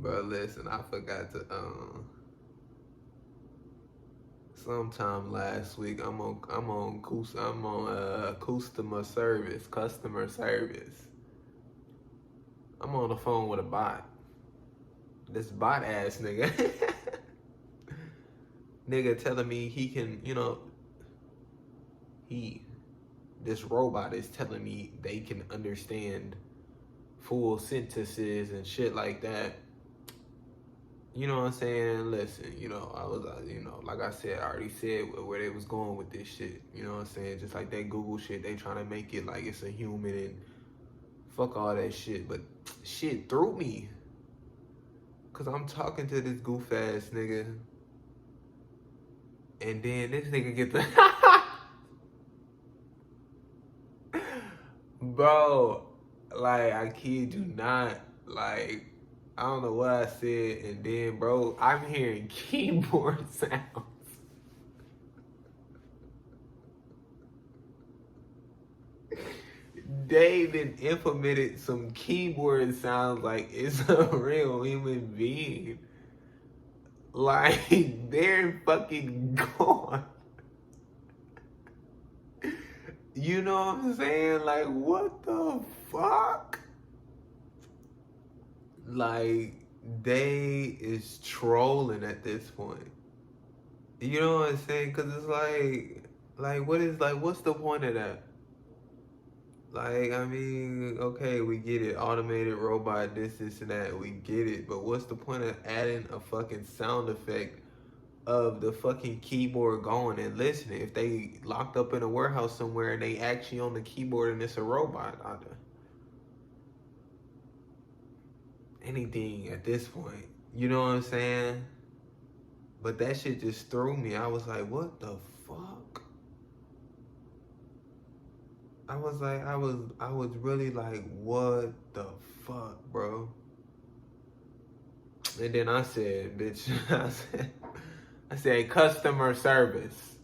Bro, listen, I forgot to sometime last week I'm on customer service. I'm on the phone with a bot. This bot ass nigga. Nigga telling me he can, this robot is telling me they can understand full sentences and shit like that. You know what I'm saying? Listen, I was, like I said, I already said where they was going with this shit. You know what I'm saying? Just like that Google shit, they trying to make it like it's a human and fuck all that shit. But shit threw me. Cause I'm talking to this goof ass nigga. And then this nigga get the... Bro, like, I kid you not. Like, I don't know what I said. And then, bro, I'm hearing keyboard sounds. They even implemented some keyboard sounds like it's a real human being. Like, they're fucking gone. You know what I'm saying? Like, what the fuck? Like, they is trolling at this point. You know what I'm saying? Because it's what's the point of that? Like, I mean, okay, we get it. Automated robot, this, and that. We get it. But what's the point of adding a fucking sound effect of the fucking keyboard going and listening? If they locked up in a warehouse somewhere and they actually on the keyboard and it's a robot, anything at this point. You know what I'm saying? But that shit just threw me. I was like, what the fuck? I was really like, what the fuck, bro? And then I said, bitch, I said customer service.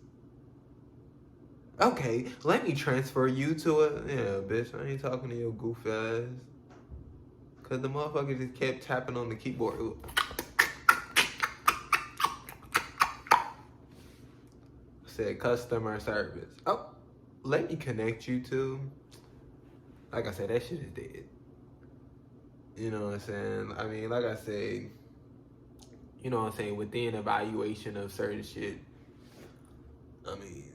Okay, let me transfer you to it. Yeah, bitch, I ain't talking to your goof ass. Cause the motherfucker just kept tapping on the keyboard. Ooh. Said customer service. Oh, let me connect you to. Like I said, that shit is dead. You know what I'm saying? I mean, like I said, you know what I'm saying, within evaluation of certain shit, I mean,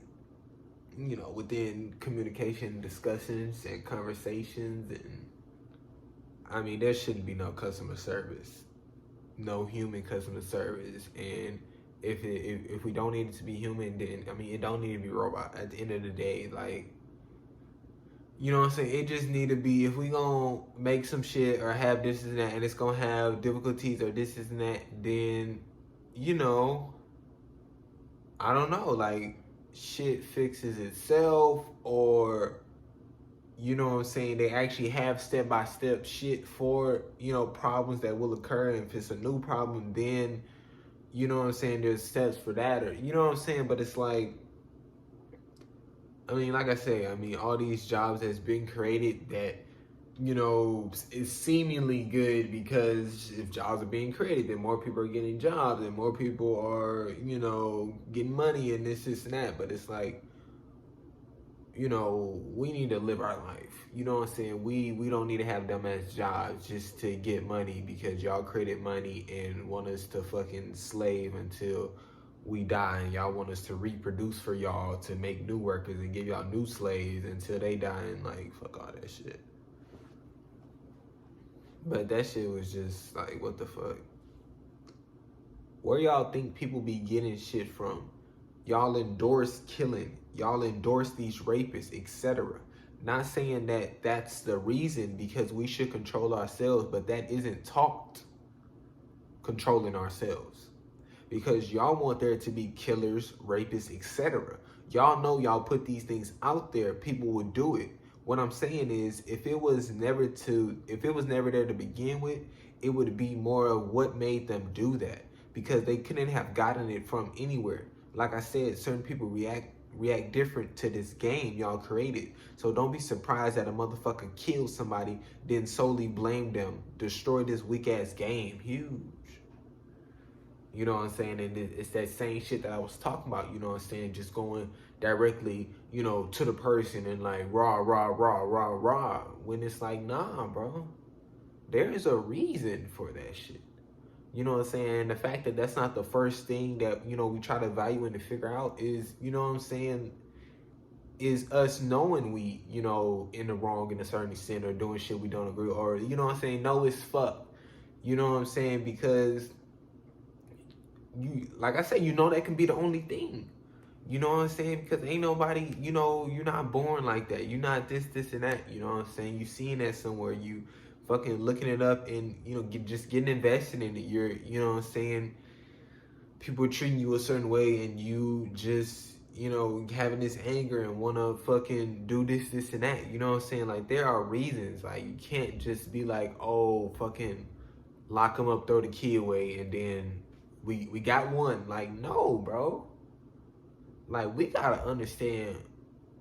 within communication discussions and conversations, and I mean, there shouldn't be no customer service, no human customer service. And if we don't need it to be human, then I mean, it don't need to be robot. At the end of the day, like, you know what I'm saying? It just need to be, if we gonna make some shit or have this and that, and it's gonna have difficulties or this and that, then, I don't know, like, shit fixes itself, or, you know what I'm saying, they actually have step-by-step shit for, problems that will occur. And if it's a new problem, then, you know what I'm saying, there's steps for that, or, you know what I'm saying? But it's like, I mean, like I say, I mean, all these jobs that's been created that, is seemingly good, because if jobs are being created, then more people are getting jobs and more people are, getting money and this and that. But it's like, we need to live our life. You know what I'm saying? We don't need to have dumbass jobs just to get money, because y'all created money and want us to fucking slave until we die, and y'all want us to reproduce for y'all to make new workers and give y'all new slaves until they die, and like, fuck all that shit. But that shit was just like, what the fuck? Where y'all think people be getting shit from? Y'all endorse killing. Y'all endorse these rapists, etc. Not saying that that's the reason, because we should control ourselves, but that isn't taught, controlling ourselves. Because y'all want there to be killers, rapists, etc. Y'all know y'all put these things out there, people would do it. What I'm saying is, if it was never there to begin with, it would be more of what made them do that, because they couldn't have gotten it from anywhere. Like I said, certain people react different to this game y'all created. So don't be surprised that a motherfucker killed somebody, then solely blame them, destroy this weak ass game. Huge. You know what I'm saying? And it's that same shit that I was talking about, you know what I'm saying? Just going directly, you know, to the person and like rah, rah, rah, rah, rah. When it's like, nah, bro. There is a reason for that shit. You know what I'm saying? The fact that that's not the first thing that, you know, we try to evaluate and figure out is, you know what I'm saying, is us knowing we, you know, in the wrong in a certain extent or doing shit we don't agree, or, you know what I'm saying, no, it's fuck. You know what I'm saying? Because you, like I said, you know that can be the only thing. You know what I'm saying? Because ain't nobody, you know, you're not born like that. You're not this, and that. You know what I'm saying? You seen that somewhere. You fucking looking it up and, you know, just getting invested in it. You're, you know what I'm saying? People treating you a certain way and you just, you know, having this anger and want to fucking do this, and that. You know what I'm saying? Like, there are reasons. Like, you can't just be like, oh, fucking lock them up, throw the key away, and then we got one. Like, no, bro. Like, we gotta understand,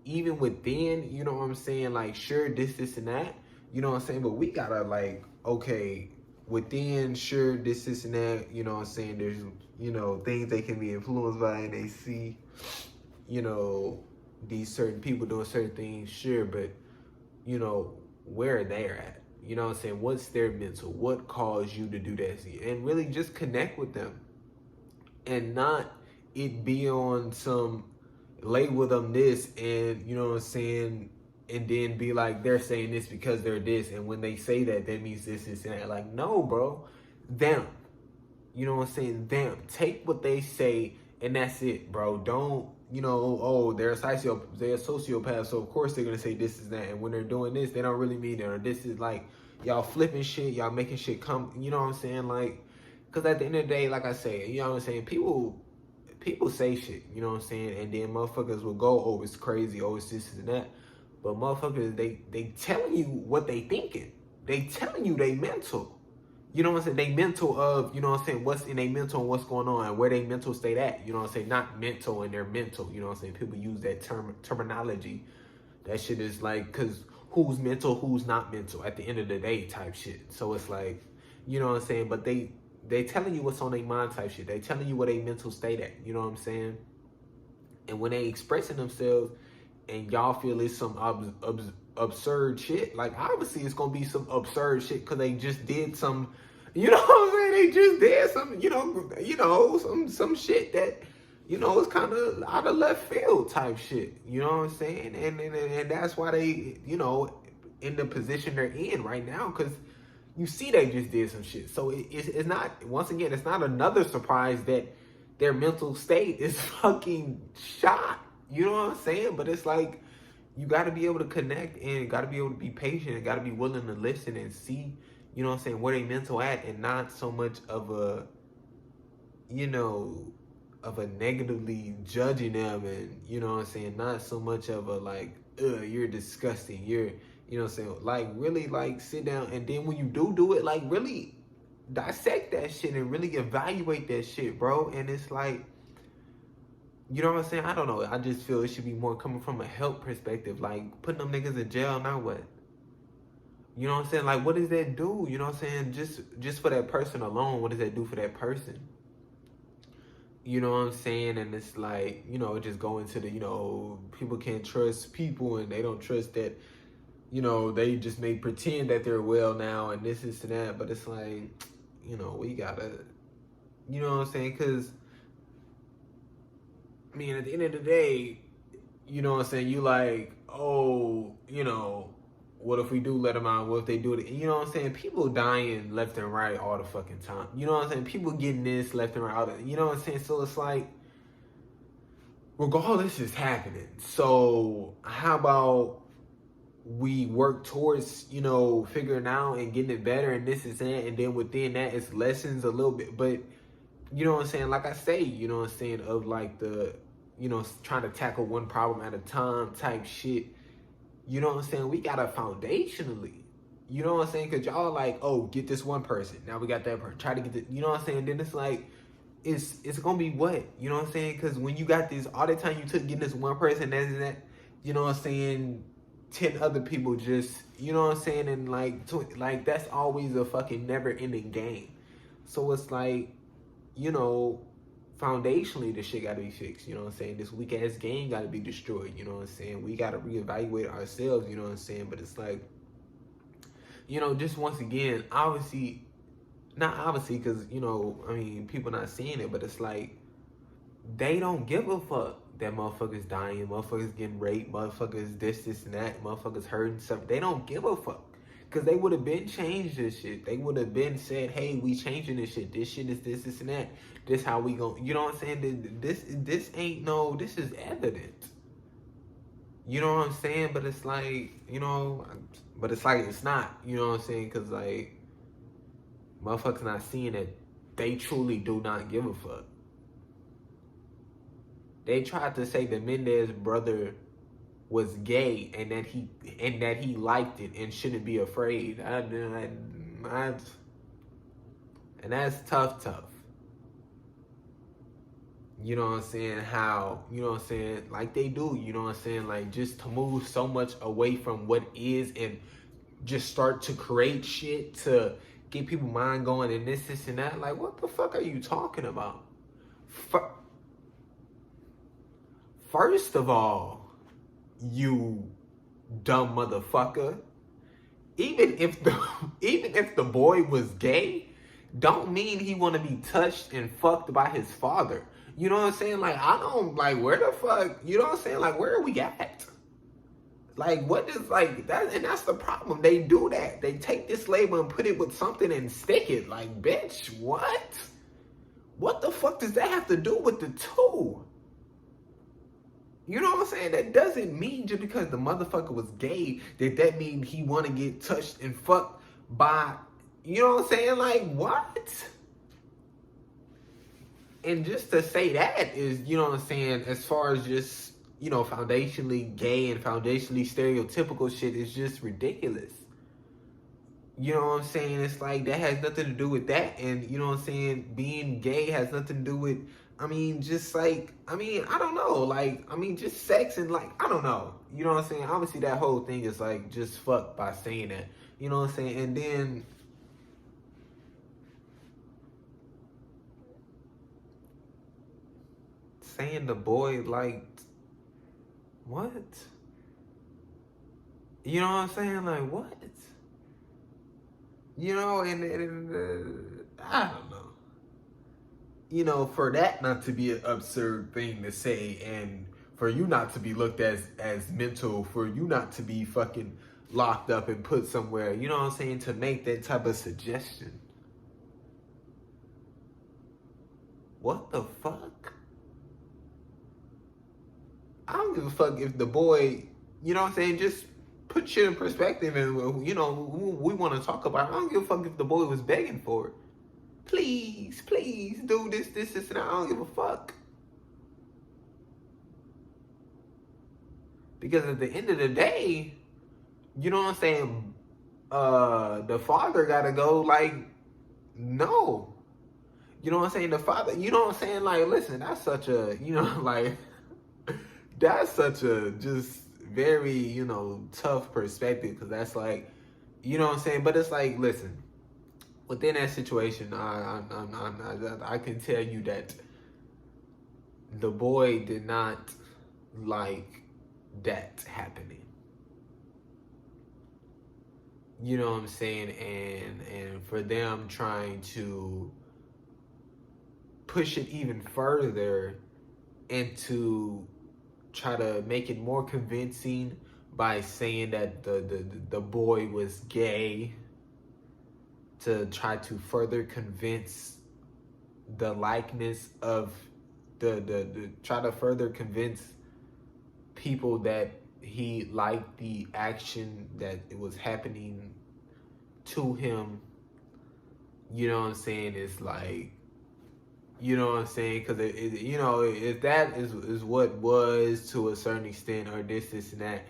even within, you know what I'm saying, like, sure, this, and that, you know what I'm saying, but we gotta, like, okay, within, sure, this, and that, you know what I'm saying, there's, you know, things they can be influenced by, and they see, you know, these certain people doing certain things, sure, but, you know, where they're at, you know what I'm saying, what's their mental, what caused you to do that, and really just connect with them, and not it be on some label them this, and you know what I'm saying, and then be like they're saying this because they're this, and when they say that, that means this, and that. Like, no, bro, them, you know what I'm saying, them, take what they say and that's it, bro. Don't, you know, oh, they're a sociopath, so of course they're gonna say this is that, and when they're doing this, they don't really mean it, or this is like y'all flipping shit, y'all making shit come, you know what I'm saying, like, because at the end of the day, like I say, you know what I'm saying, people say shit, you know what I'm saying, and then motherfuckers will go, oh, it's crazy, oh, it's this and that, but motherfuckers, they telling you what they thinking, they telling you they mental, you know what I'm saying, they mental of, you know what I'm saying, what's in their mental and what's going on, and where they mental state at, you know what I'm saying, not mental and they're mental, you know what I'm saying, people use that terminology, that shit is like, because who's mental, who's not mental, at the end of the day type shit, so it's like, you know what I'm saying, but they telling you what's on their mind type shit. They telling you where they mental state at. You know what I'm saying? And when they expressing themselves and y'all feel it's some absurd shit, like, obviously it's going to be some absurd shit because they just did some, you know what I'm saying? They just did some, you know, some shit that, you know, it's kind of out of left field type shit. You know what I'm saying? And that's why they, you know, in the position they're in right now, because you see they just did some shit. So it's not, once again, it's not another surprise that their mental state is fucking shot. You know what I'm saying? But it's like, you got to be able to connect and got to be able to be patient and got to be willing to listen and see, you know what I'm saying, where they mental at, and not so much of a, you know, of a negatively judging them, and, you know what I'm saying, not so much of a like, you're disgusting, you're, you know what I'm saying, like, really, like, sit down, and then when you do it, like, really dissect that shit and really evaluate that shit, bro. And it's like, you know what I'm saying, I don't know, I just feel it should be more coming from a help perspective, like, putting them niggas in jail, now what? You know what I'm saying, like, what does that do? You know what I'm saying, just for that person alone, what does that do for that person? You know what I'm saying? And it's like, you know, just go into the, you know, people can't trust people and they don't trust that, you know, they just may pretend that they're well now and this and that. But it's like, you know, we gotta, you know what I'm saying? Because, I mean, at the end of the day, you know what I'm saying? You like, oh, you know, what if we do let them out? What if they do it? You know what I'm saying? People dying left and right all the fucking time. You know what I'm saying? People getting this left and right. You know what I'm saying? So it's like, regardless is happening. So how about we work towards, you know, figuring out and getting it better and this is that. And then within that, it's lessons a little bit. But, you know what I'm saying? Like I say, you know what I'm saying? Of like the, you know, trying to tackle one problem at a time type shit. You know what I'm saying? We gotta foundationally, you know what I'm saying? Because y'all like, oh, get this one person. Now we got that person. Try to get the, you know what I'm saying? Then it's like, it's gonna be what? You know what I'm saying? Because when you got this, all the time you took getting this one person, that, you know what I'm saying, 10 other people just, you know what I'm saying, and like that's always a fucking never ending game. So it's like, you know, foundationally this shit gotta be fixed, you know what I'm saying? This weak ass game gotta be destroyed, you know what I'm saying? We gotta reevaluate ourselves, you know what I'm saying? But it's like, you know, just once again, obviously, not obviously, because, you know, I mean, people not seeing it, but it's like, they don't give a fuck that motherfuckers dying, motherfuckers getting raped, motherfuckers this and that, motherfuckers hurting stuff. They don't give a fuck. Because they would have been changed this shit. They would have been said, hey, we changing this shit. This shit is this and that. This how we go. You know what I'm saying? This ain't no, this is evident. You know what I'm saying? But it's like, you know, but it's like it's not. You know what I'm saying? Because like, motherfuckers not seeing that they truly do not give a fuck. They tried to say that Mendez brother was gay and that he liked it and shouldn't be afraid. And that's tough. You know what I'm saying? How, you know what I'm saying? Like they do, you know what I'm saying? Like just to move so much away from what is and just start to create shit to get people mind going and this and that. Like, what the fuck are you talking about? First of all, you dumb motherfucker. Even if the boy was gay, don't mean he want to be touched and fucked by his father. You know what I'm saying? Like, I don't, like, where the fuck, you know what I'm saying? Like, where are we at? Like, what is, like, that, and that's the problem. They do that. They take this label and put it with something and stick it. Like, bitch, what? What the fuck does that have to do with the two? You know what I'm saying? That doesn't mean just because the motherfucker was gay that mean he want to get touched and fucked by, you know what I'm saying? Like, what? And just to say that is, you know what I'm saying, as far as just, you know, foundationally gay and foundationally stereotypical shit is just ridiculous. You know what I'm saying? It's like, that has nothing to do with that. And, you know what I'm saying, being gay has nothing to do with, I mean, just like, I mean, I don't know. Like, I mean, just sex and like, I don't know. You know what I'm saying? Obviously, that whole thing is like, just fucked by saying that. You know what I'm saying? And then, saying the boy liked, what? You know what I'm saying? Like, what? You know, and I don't know. You know, for that not to be an absurd thing to say, and for you not to be looked as mental, for you not to be fucking locked up and put somewhere, you know what I'm saying, to make that type of suggestion. What the fuck? I don't give a fuck if the boy, you know what I'm saying, just put shit in perspective and, you know, we want to talk about it. I don't give a fuck if the boy was begging for it. Please do this, and I don't give a fuck. Because at the end of the day, you know what I'm saying, the father gotta go, like, no. You know what I'm saying? The father, you know what I'm saying? Like, listen, that's such a, you know, like, that's such a just very, you know, tough perspective. Because that's like, you know what I'm saying? But it's like, listen, within that situation, I can tell you that the boy did not like that happening. You know what I'm saying? And for them trying to push it even further and to try to make it more convincing by saying that the boy was gay, to try to further convince the likeness of the try to further convince people that he liked the action that it was happening to him. You know what I'm saying? It's like, you know what I'm saying? Because you know, if that is what was to a certain extent, or this and that,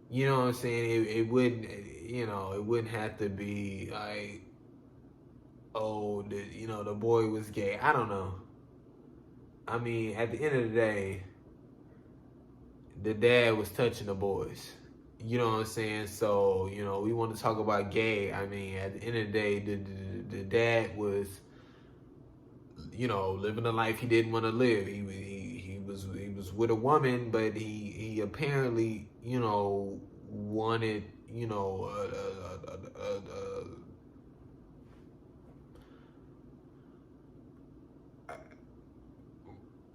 you know what I'm saying? It wouldn't, you know, it wouldn't have to be like, oh, you know, the boy was gay. I don't know. I mean, at the end of the day, the dad was touching the boys. You know what I'm saying? So, you know, we want to talk about gay. I mean, at the end of the day, the dad was, you know, living a life he didn't want to live. He was with a woman, but he apparently, you know, wanted, you know,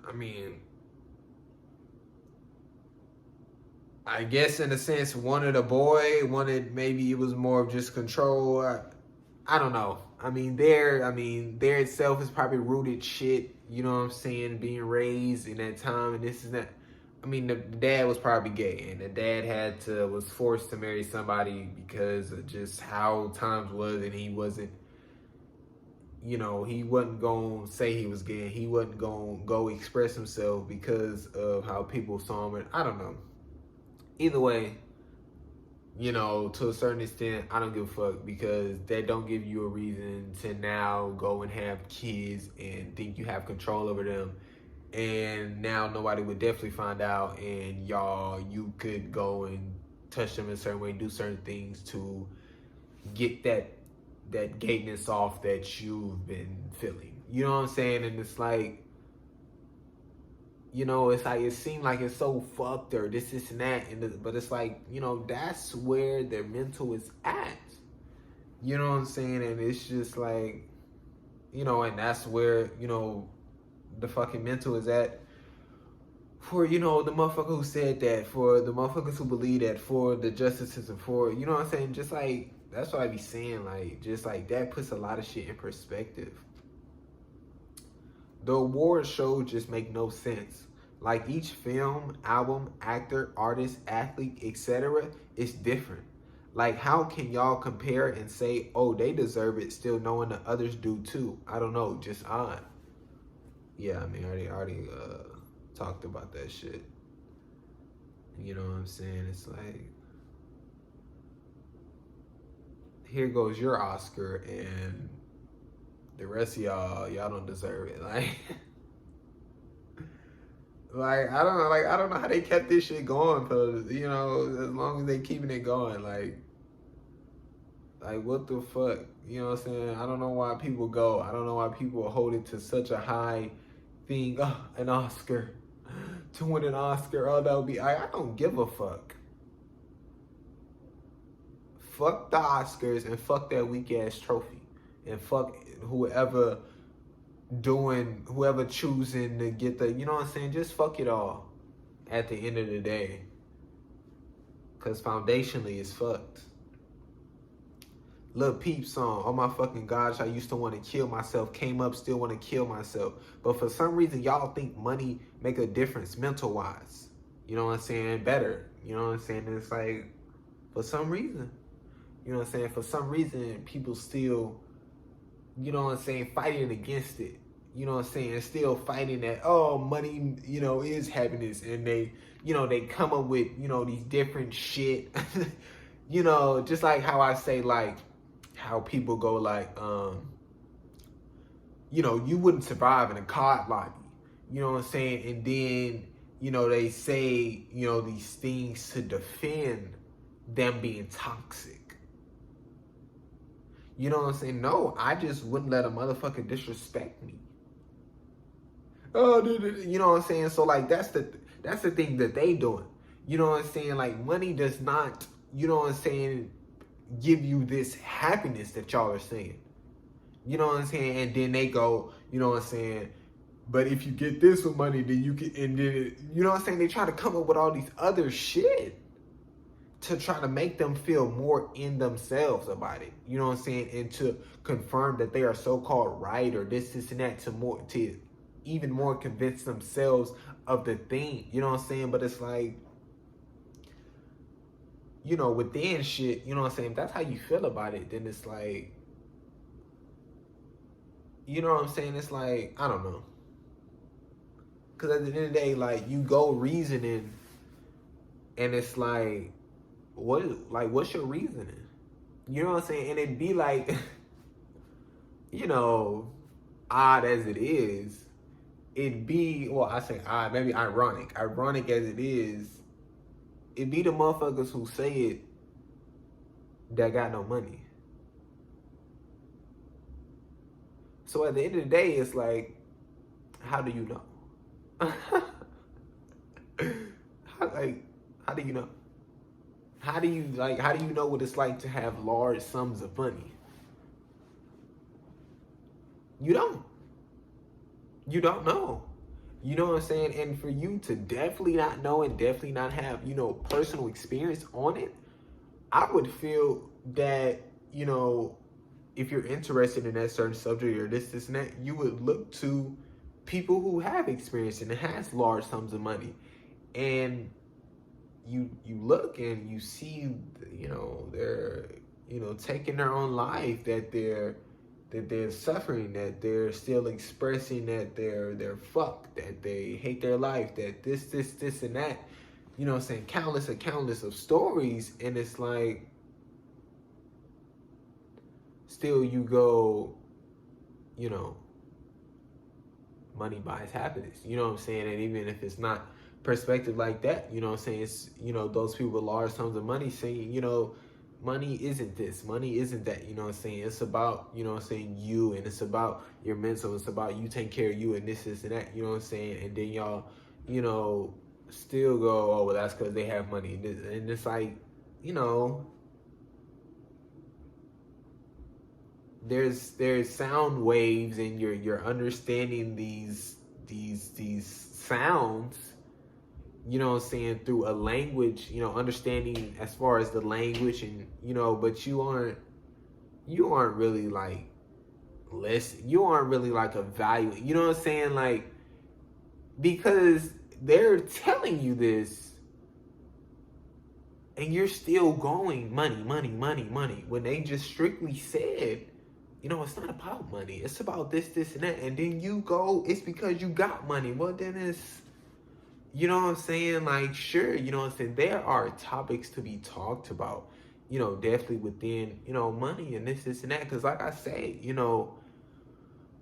I mean, I guess in a sense, wanted a boy, wanted, maybe it was more of just control. I don't know. There itself is probably rooted shit. You know what I'm saying? Being raised in that time, and this is not. I mean, the dad was probably gay, and the dad was forced to marry somebody because of just how times was, and he wasn't. You know, he wasn't gonna say he was gay. He wasn't gonna go express himself because of how people saw him. And I don't know. Either way, you know, to a certain extent, I don't give a fuck, because that don't give you a reason to now go and have kids and think you have control over them. And now nobody would definitely find out, and you could go and touch them in a certain way, do certain things to get that gayness off that you've been feeling. You know what I'm saying? And it's like, you know, it's like, it seemed like it's so fucked or this and that, but it's like, you know, that's where their mental is at. You know what I'm saying? And it's just like, you know, and that's where, you know, the fucking mental is at for, you know, the motherfucker who said that, for the motherfuckers who believe that, for the justice system, for, you know what I'm saying? Just like, that's what I be saying, like, just like that puts a lot of shit in perspective. The award shows just make no sense. Like, each film, album, actor, artist, athlete, etc. is different. Like, how can y'all compare and say, oh, they deserve it, still knowing the others do too? I don't know, just odd. Yeah, I mean, I already talked about that shit. You know what I'm saying? It's like, here goes your Oscar, and the rest of y'all don't deserve it. Like, I don't know how they kept this shit going for, you know, as long as they keeping it going. Like what the fuck? You know what I'm saying? I don't know why people go. I don't know why people hold it to such a high thing. Oh, an Oscar. To win an Oscar, oh, that would be, I don't give a fuck. Fuck the Oscars and fuck that weak ass trophy. And fuck whoever choosing to get the, you know what I'm saying? Just fuck it all at the end of the day. Cause foundationally it's fucked. Lil Peep song, oh my fucking gosh, I used to want to kill myself, came up, still want to kill myself. But for some reason, y'all think money make a difference mental wise. You know what I'm saying? Better. You know what I'm saying? And it's like, for some reason, you know what I'm saying? For some reason, people still, you know what I'm saying, fighting against it. You know what I'm saying? Still fighting that, oh, money, you know, is happiness. And they, you know, they come up with, you know, these different shit. You know, just like how I say, like, how people go like, you know, you wouldn't survive in a COD lobby. You know what I'm saying? And then, you know, they say, you know, these things to defend them being toxic. You know what I'm saying? No, I just wouldn't let a motherfucker disrespect me. Oh, you know what I'm saying? So like, that's the thing that they doing. You know what I'm saying? Like, money does not, you know what I'm saying, give you this happiness that y'all are saying. You know what I'm saying? And then they go, you know what I'm saying, but if you get this with money, then you can, and then, you know what I'm saying? They try to come up with all these other shit to try to make them feel more in themselves about it. You know what I'm saying? And to confirm that they are so-called right, or this and that, to even more convince themselves of the thing. You know what I'm saying? But it's like, you know, within shit, you know what I'm saying? If that's how you feel about it, then it's like, you know what I'm saying? It's like, I don't know. Because at the end of the day, like, you go reasoning, and it's like, what's your reasoning? You know what I'm saying? And it'd be like, you know, odd as it is, it'd be, well, I say maybe ironic as it is, it'd be the motherfuckers who say it that got no money. So at the end of the day, it's like, how do you know? how do you know? How do you know what it's like to have large sums of money? You don't. You don't know. You know what I'm saying? And for you to definitely not know and definitely not have, personal experience on it, I would feel that, if you're interested in that certain subject or this and that, you would look to people who have experience and has large sums of money. And you look and you see, they're, taking their own life, that they're suffering, that they're still expressing that they're fucked, that they hate their life, that this and that, saying countless of stories. And it's like, still you go, money buys happiness, you know what I'm saying? And even if it's not perspective like that, you know what I'm saying, it's, those people with large sums of money saying, money isn't this, money isn't that, you know what I'm saying? It's about, you, and it's about your mental, it's about you taking care of you and this and that, you know what I'm saying? And then y'all, still go, oh, well, that's because they have money. And it's like, there's sound waves, and you're understanding these sounds, you know what I'm saying, through a language, understanding as far as the language, and but you aren't really like you aren't really like evaluating, you know what I'm saying, like, because they're telling you this and you're still going money when they just strictly said, it's not about money, it's about this and that. And then you go, it's because you got money. Well, then it's, you know what I'm saying? Like, sure, you know what I'm saying? There are topics to be talked about, definitely within, money and this and that. Because like I say,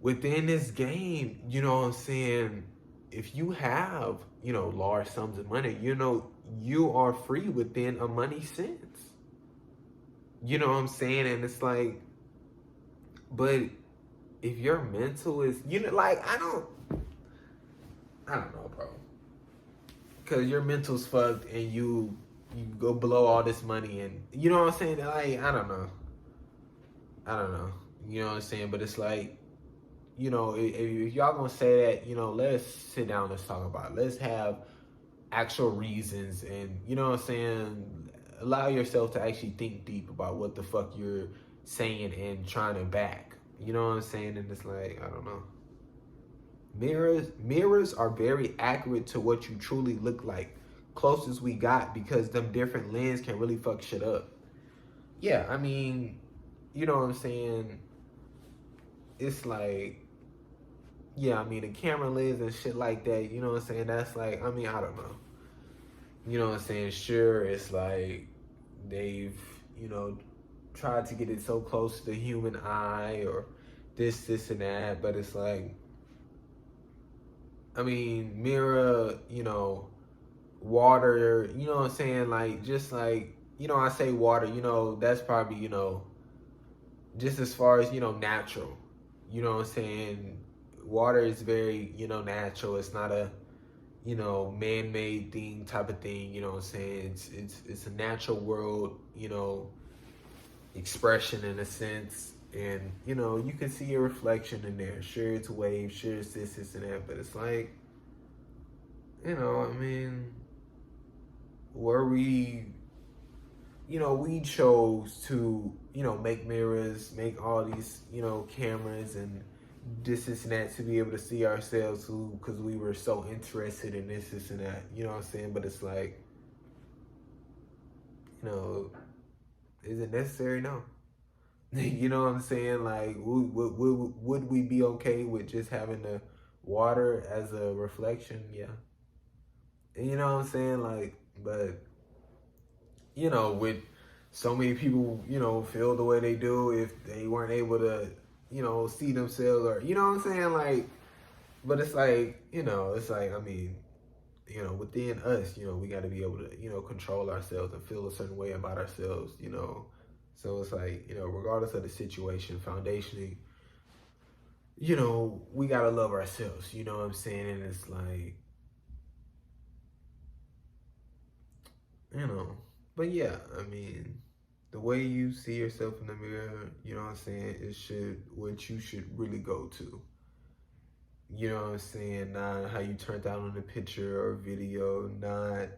within this game, you know what I'm saying? If you have, large sums of money, you are free within a money sense. You know what I'm saying? And it's like, but if your mental is, like, I don't know, bro. Because your mental's fucked and you go blow all this money, and you know what I'm saying? Like, I don't know. You know what I'm saying? But it's like, if y'all gonna say that, let's sit down, let's talk about it. Let's have actual reasons, and you know what I'm saying? Allow yourself to actually think deep about what the fuck you're saying and trying to back. You know what I'm saying? And it's like, I don't know. Mirrors are very accurate to what you truly look like. Closest we got, because them different lenses can really fuck shit up. Yeah, I mean, you know what I'm saying? It's like, yeah, I mean, the camera lens and shit like that, you know what I'm saying? That's like, I mean, I don't know. You know what I'm saying? Sure, it's like they've, tried to get it so close to the human eye, or this and that, but it's like, I mean, mirror, water, you know what I'm saying? Like, just like, I say water, that's probably, just as far as, natural. You know what I'm saying? Water is very, natural. It's not a, man-made thing type of thing, you know what I'm saying? It's a natural world, expression in a sense. And, you can see a reflection in there. Sure, it's waves, sure, it's this and that, but it's like, I mean, we chose to, make mirrors, make all these, cameras and this and that, to be able to see ourselves, because we were so interested in this and that, you know what I'm saying? But it's like, is it necessary? No. You know what I'm saying? Like, would we be okay with just having the water as a reflection? Yeah. And you know what I'm saying? Like, but, with so many people, feel the way they do, if they weren't able to, see themselves, or, you know what I'm saying? Like, But it's like, it's like, I mean, within us, we got to be able to, control ourselves and feel a certain way about ourselves. So it's like, regardless of the situation, foundationally, we got to love ourselves, you know what I'm saying? And it's like, but yeah, I mean, the way you see yourself in the mirror, you know what I'm saying, what you should really go to. You know what I'm saying? Not how you turned out on a picture or video, not,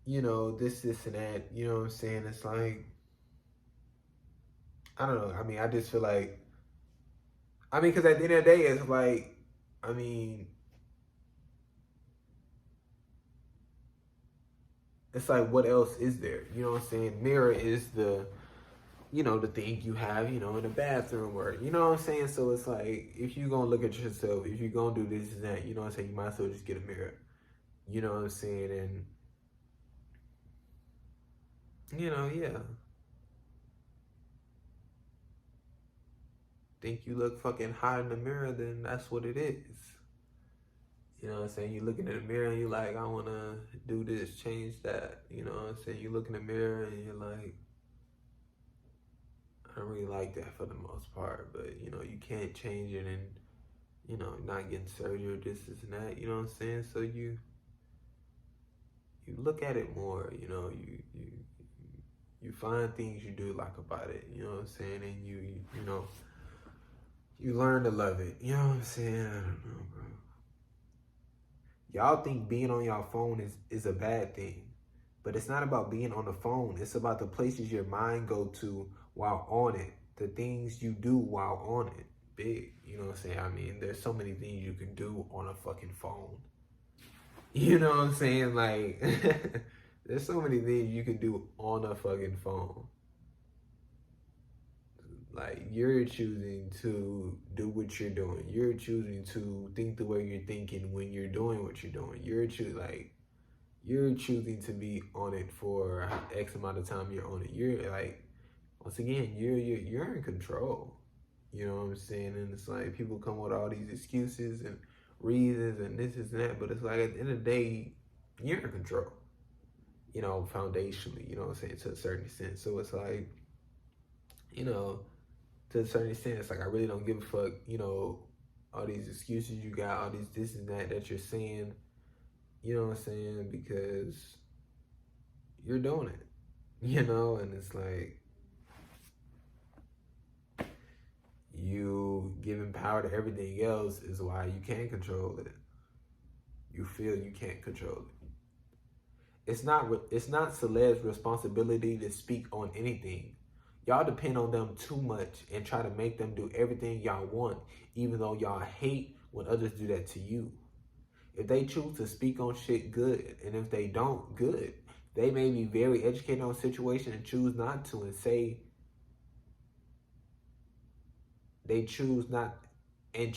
this, and that. You know what I'm saying? It's like, I don't know. I mean, I just feel like, because at the end of the day, it's like, I mean, it's like, what else is there? You know what I'm saying? Mirror is the thing you have, in the bathroom, or, you know what I'm saying? So it's like, if you're going to look at yourself, if you're going to do this and that, you know what I'm saying? You might as well just get a mirror. You know what I'm saying? And, yeah. Think you look fucking hot in the mirror, then that's what it is. You know what I'm saying? You looking in the mirror and you like, I want to do this, change that. You know what I'm saying? You look in the mirror and you're like, I don't really like that for the most part, but you can't change it, and not getting surgery or this and that. You know what I'm saying? So you look at it more. You find things you do like about it. You know what I'm saying? And you learn to love it. You know what I'm saying? I don't know, bro. Y'all think being on your phone is a bad thing. But it's not about being on the phone. It's about the places your mind go to while on it. The things you do while on it. Big. You know what I'm saying? I mean, there's so many things you can do on a fucking phone. You know what I'm saying? Like, there's so many things you can do on a fucking phone. Like, you're choosing to do what you're doing. You're choosing to think the way you're thinking when you're doing what you're doing. You're choosing to be on it for X amount of time you're on it. You're like, once again, you're in control. You know what I'm saying? And it's like, people come with all these excuses and reasons and this and that, but it's like, at the end of the day, you're in control. Foundationally, you know what I'm saying, to a certain extent. So it's like, you know, to a certain extent, it's like, I really don't give a fuck, all these excuses you got, all these this and that you're saying, you know what I'm saying, because you're doing it, and it's like, you giving power to everything else is why you can't control it. You feel you can't control it. It's not celebs' responsibility to speak on anything. Y'all depend on them too much and try to make them do everything y'all want, even though y'all hate when others do that to you. If they choose to speak on shit, good. And if they don't, good. They may be very educated on a situation and choose not to, and say they choose not and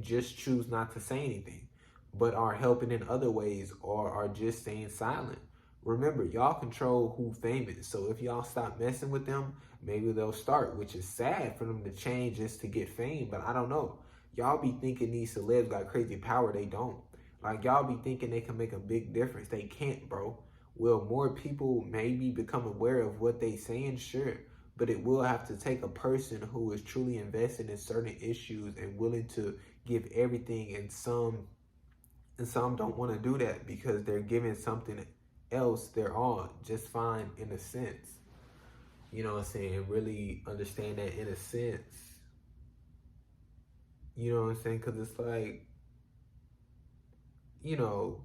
just choose not to say anything, but are helping in other ways or are just staying silent. Remember, y'all control who famous. So if y'all stop messing with them, maybe they'll start, which is sad for them to change just to get fame, but I don't know. Y'all be thinking these celebs got crazy power. They don't. Like, y'all be thinking they can make a big difference. They can't, bro. Will more people maybe become aware of what they saying? Sure. But it will have to take a person who is truly invested in certain issues and willing to give everything, and some don't want to do that because they're giving something else they're on just fine, in a sense. You know what I'm saying? Really understand that, in a sense. You know what I'm saying? Because it's like, you know,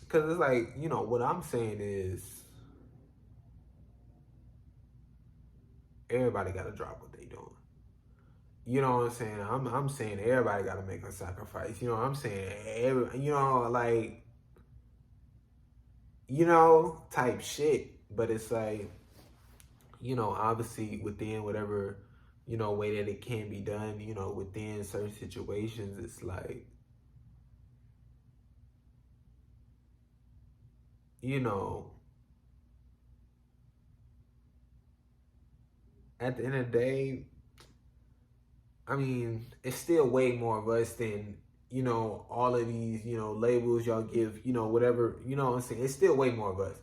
because it's like, what I'm saying is, everybody got to drop what they doing. You know what I'm saying? I'm saying everybody got to make a sacrifice. You know what I'm saying? Like, type shit. But it's like, obviously within whatever, way that it can be done, within certain situations, it's like, at the end of the day, I mean, it's still way more of us than, all of these, labels y'all give, whatever, what I'm saying? It's still way more of us.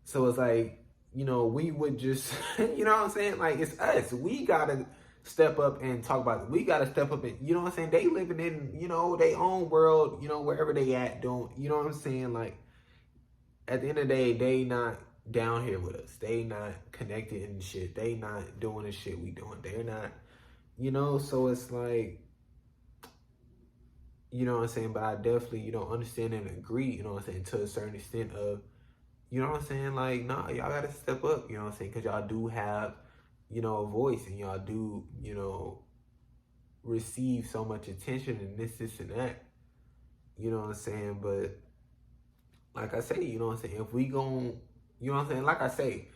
So it's like, we would just, you know what I'm saying? Like, it's us. We gotta step up and talk about it. We gotta step up and, you know what I'm saying? They living in, their own world, wherever they at, don't, you know what I'm saying? Like, at the end of the day, they not down here with us. They not connected and shit. They not doing the shit we doing. They're not, so it's like, you know what I'm saying? But I definitely, understand and agree, you know what I'm saying, to a certain extent of, you know what I'm saying? Like, nah, y'all gotta step up, you know what I'm saying? Because y'all do have, a voice, and y'all do, receive so much attention and this, and that. You know what I'm saying? But like I say, you know what I'm saying? If we gon', you know what I'm saying? Like I say,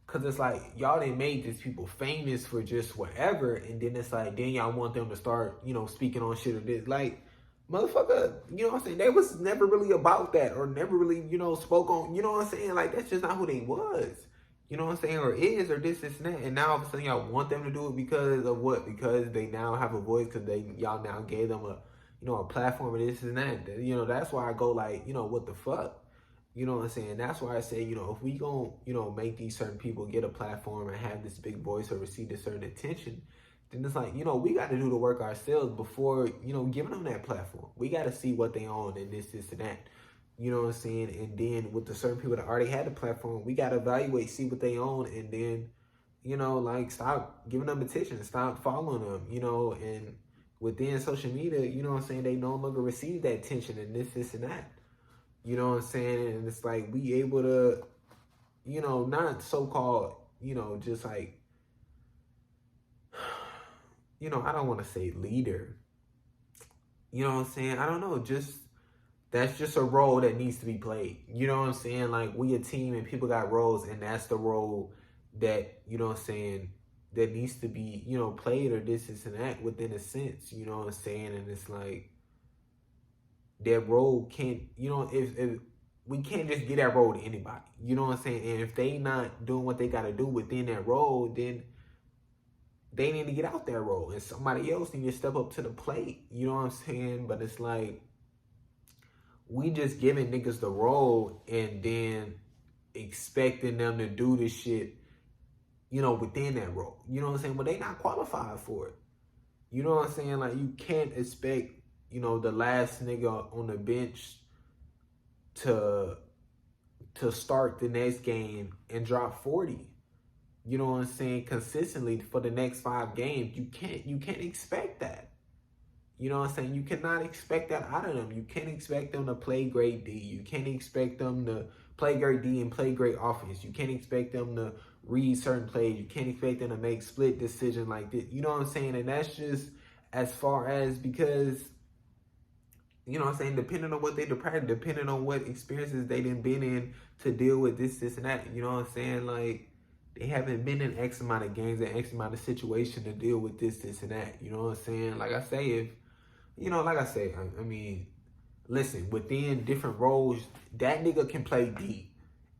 because it's like, y'all done made these people famous for just whatever, and then it's like, then y'all want them to start, speaking on shit or this. Like, motherfucker, you know what I'm saying? They was never really about that, or never really, spoke on, you know what I'm saying? Like, that's just not who they was. You know what I'm saying? Or is, or this, and that. And now all of a sudden y'all want them to do it because of what? Because they now have a voice, because y'all now gave them a, a platform, and this and that. That's why I go like, what the fuck? You know what I'm saying? That's why I say, if we gon', make these certain people get a platform and have this big voice or receive this certain attention, then it's like, we got to do the work ourselves before, giving them that platform. We got to see what they own and this, and that. You know what I'm saying? And then with the certain people that already had the platform, we got to evaluate, see what they own, and then, like, stop giving them attention, stop following them, and within social media, you know what I'm saying, they no longer receive that attention and this, and that. You know what I'm saying? And it's like, we able to, not so-called, just like, I don't want to say leader. You know what I'm saying? I don't know. That's just a role that needs to be played. You know what I'm saying? Like, we a team and people got roles, and that's the role that, you know what I'm saying, that needs to be, played, or this, and that, within a sense. You know what I'm saying? And it's like, that role can't, if we can't just get that role to anybody. You know what I'm saying? And if they not doing what they got to do within that role, then they need to get out that role, and somebody else need to step up to the plate. You know what I'm saying? But it's like, we just giving niggas the role and then expecting them to do this shit, within that role. You know what I'm saying? But they not qualified for it. You know what I'm saying? Like, you can't expect, the last nigga on the bench to start the next game and drop 40. You know what I'm saying? Consistently for the next 5 games. You can't expect that. You know what I'm saying? You cannot expect that out of them. You can't expect them to play great D. You can't expect them to play great D and play great offense. You can't expect them to read certain plays. You can't expect them to make split decisions like this. You know what I'm saying? And that's just as far as, because, you know what I'm saying, depending on what they deprived, depending on what experiences they done been in to deal with this, and that. You know what I'm saying? Like, they haven't been in X amount of games and X amount of situation to deal with this, and that. You know what I'm saying? Like I say, if, like I say, I mean, listen, within different roles, that nigga can play D.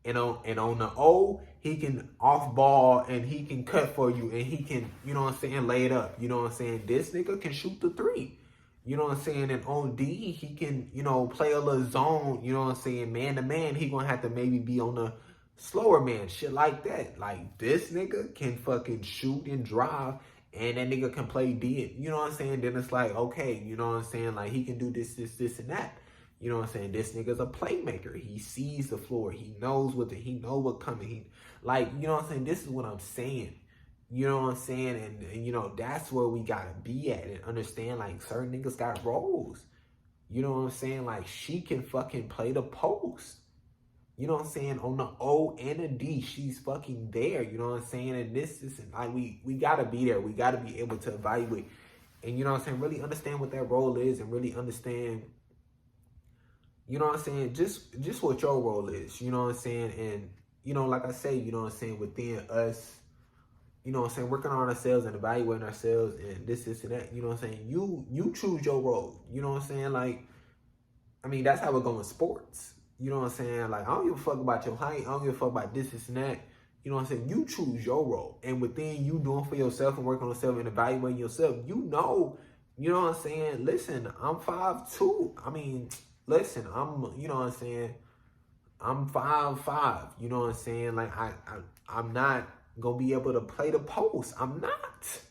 And on the O, he can off ball, and he can cut for you, and he can, you know what I'm saying, lay it up. You know what I'm saying? This nigga can shoot the 3. You know what I'm saying? And on D, he can, play a little zone, you know what I'm saying? Man to man, he gonna have to maybe be on the slower man, shit like that. Like, this nigga can fucking shoot and drive, and that nigga can play D. You know what I'm saying? Then it's like, okay, you know what I'm saying? Like, he can do this, and that. You know what I'm saying? This nigga's a playmaker. He sees the floor. He knows he knows what coming. He, like, you know what I'm saying? This is what I'm saying. You know what I'm saying? And that's where we gotta be at, and understand, like, certain niggas got roles. You know what I'm saying? Like, she can fucking play the post. You know what I'm saying? On the O and the D, she's fucking there. You know what I'm saying? And this is, like, we gotta be there. We gotta be able to evaluate. And, you know what I'm saying, really understand what that role is, and really understand, you know what I'm saying, just what your role is. You know what I'm saying? And, like I say, you know what I'm saying, within us, you know what I'm saying, working on ourselves and evaluating ourselves and this, and that, you know what I'm saying? You choose your role. You know what I'm saying? Like, I mean, that's how it goes in sports. You know what I'm saying? Like, I don't give a fuck about your height. I don't give a fuck about this, and that. You know what I'm saying? You choose your role. And within you doing for yourself and working on yourself and evaluating yourself, you know what I'm saying? Listen, I'm 5'2". I mean, listen, you know what I'm saying? I'm 5'5". You know what I'm saying? Like, I'm not going to be able to play the post. I'm not.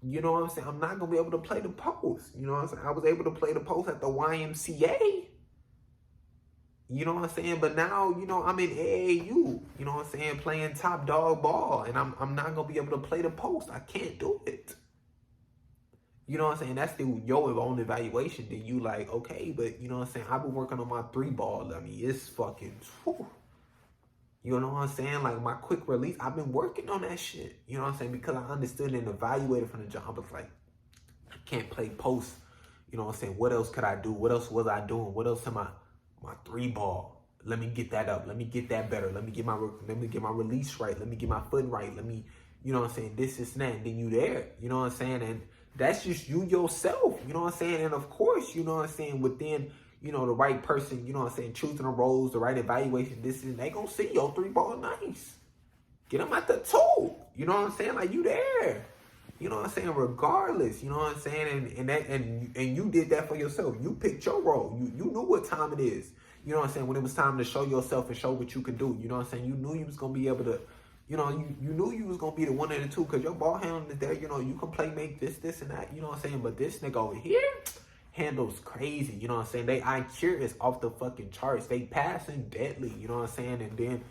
You know what I'm saying? I'm not going to be able to play the post. You know what I'm saying? I was able to play the post at the YMCA. You know what I'm saying? But now, I'm in AAU, you know what I'm saying, playing top dog ball, and I'm not going to be able to play the post. I can't do it. You know what I'm saying? That's your own evaluation. Then you like, okay, but you know what I'm saying? I've been working on my 3 ball. I mean, it's fucking, whew. You know what I'm saying? Like my quick release, I've been working on that shit. You know what I'm saying? Because I understood and evaluated from the jump. I was like, I can't play post. You know what I'm saying? What else could I do? What else was I doing? What else am I? My 3 ball. Let me get that up. Let me get that better. Let me get my release right. Let me get my foot right. Let me, you know what I'm saying, this and that. And then you there. You know what I'm saying? And that's just you yourself. You know what I'm saying? And of course, you know what I'm saying, within, the right person, you know what I'm saying, choosing the roles, the right evaluation, this and they gonna see your 3 ball nice. Get them at the 2. You know what I'm saying? Like you there. You know what I'm saying? Regardless, you know what I'm saying? And you did that for yourself. You picked your role. You knew what time it is. You know what I'm saying? When it was time to show yourself and show what you could do. You know what I'm saying? You knew you was going to be able to, you knew you was going to be the 1 and the 2 because your ball handling is there. You know, you can play, make this, and that. You know what I'm saying? But this nigga over here handles crazy. You know what I'm saying? They IQ is off the fucking charts. They passing deadly. You know what I'm saying? And then,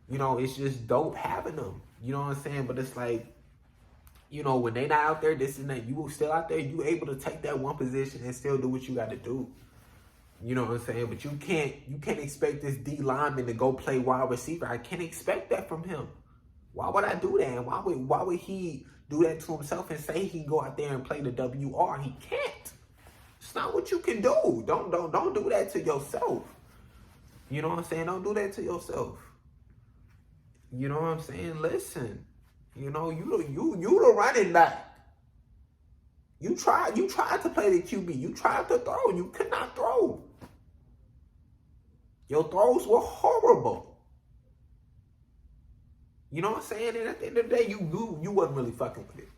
it's just dope having them. You know what I'm saying? But it's like, when they not out there, this and that, you still out there, you able to take that one position and still do what you got to do. You know what I'm saying? But you can't expect this D lineman to go play wide receiver. I can't expect that from him. Why would I do that? And why would he do that to himself and say he can go out there and play the WR? He can't. It's not what you can do. Don't do that to yourself. You know what I'm saying? Don't do that to yourself. You know what I'm saying? Listen. You the running back. You tried to play the QB. You tried to throw. You could not throw. Your throws were horrible. You know what I'm saying? And at the end of the day, you wasn't really fucking with it.